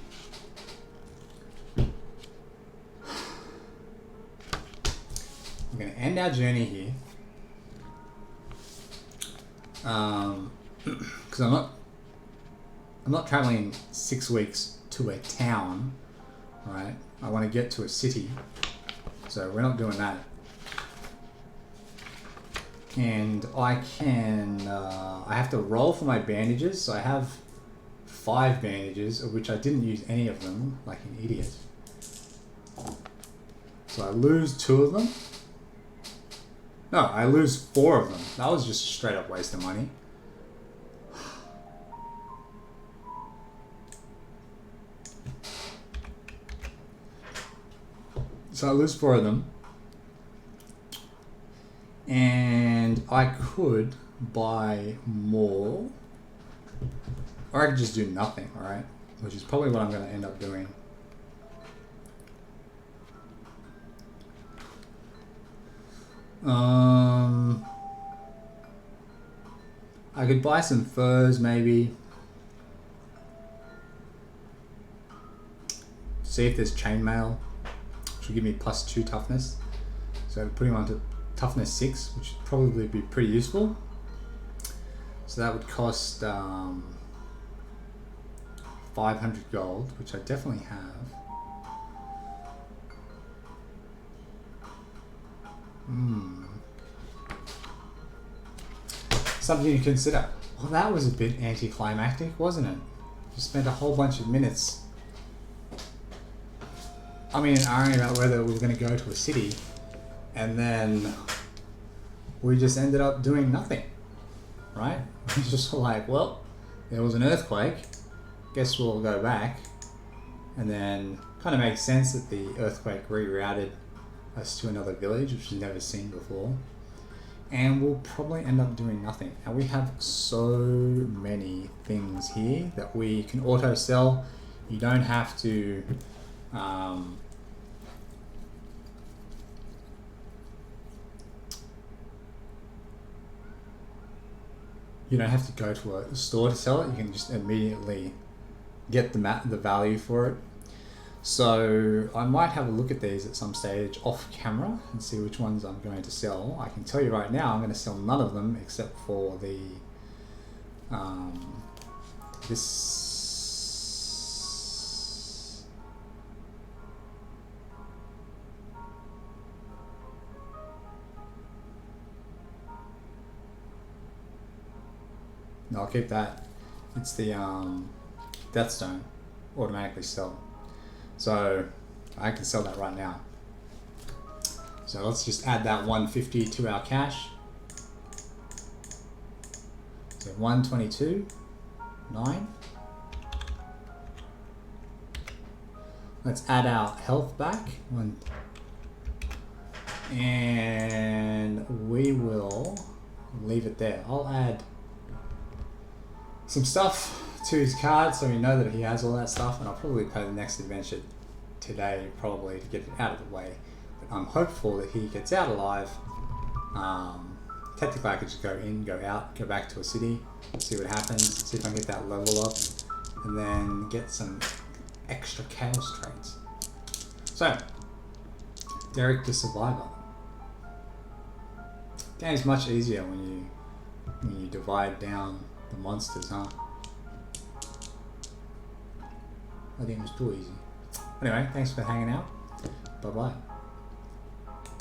We're going to end our journey here. Because I'm not traveling 6 weeks to a town, right? I want to get to a city, so we're not doing that. And I can, I have to roll for my bandages, so I have 5 bandages, of which I didn't use any of them, like an idiot. So I lose 2 of them. No, I lose 4 of them. That was just a straight up waste of money. So I lose 4 of them. And I could buy more. Or I could just do nothing, alright? Which is probably what I'm going to end up doing. I could buy some furs maybe. See if there's chainmail, which will give me +2 toughness. So putting on to toughness 6, which would probably be pretty useful. So that would cost 500 gold, which I definitely have. Something to consider. Well, that was a bit anticlimactic, wasn't it? You spent a whole bunch of minutes arguing about whether we were going to go to a city, and then we just ended up doing nothing, right? We just were like, well, there was an earthquake, guess we'll go back, and then kind of makes sense that the earthquake rerouted us to another village, which we've never seen before, and we'll probably end up doing nothing. And we have so many things here that we can auto sell. You don't have to you don't have to go to a store to sell it. You can just immediately get the value for it. So I might have a look at these at some stage off camera and see which ones I'm going to sell. I can tell you right now, I'm going to sell none of them except for the this. No, I'll keep that. It's the Deathstone, automatically sell. So I can sell that right now. So let's just add that 150 to our cash. So 122, 9. Let's add our health back. And we will leave it there. I'll add some stuff to his card so we know that he has all that stuff, and I'll probably play the next adventure today probably to get it out of the way. But I'm hopeful that he gets out alive. Technically I could just go in, go out, go back to a city, see what happens, see if I can get that level up, and then get some extra chaos traits. So, Derick the Survivor. Game's much easier when you divide down the monsters, huh? I think it was too easy. Anyway, thanks for hanging out. Bye bye.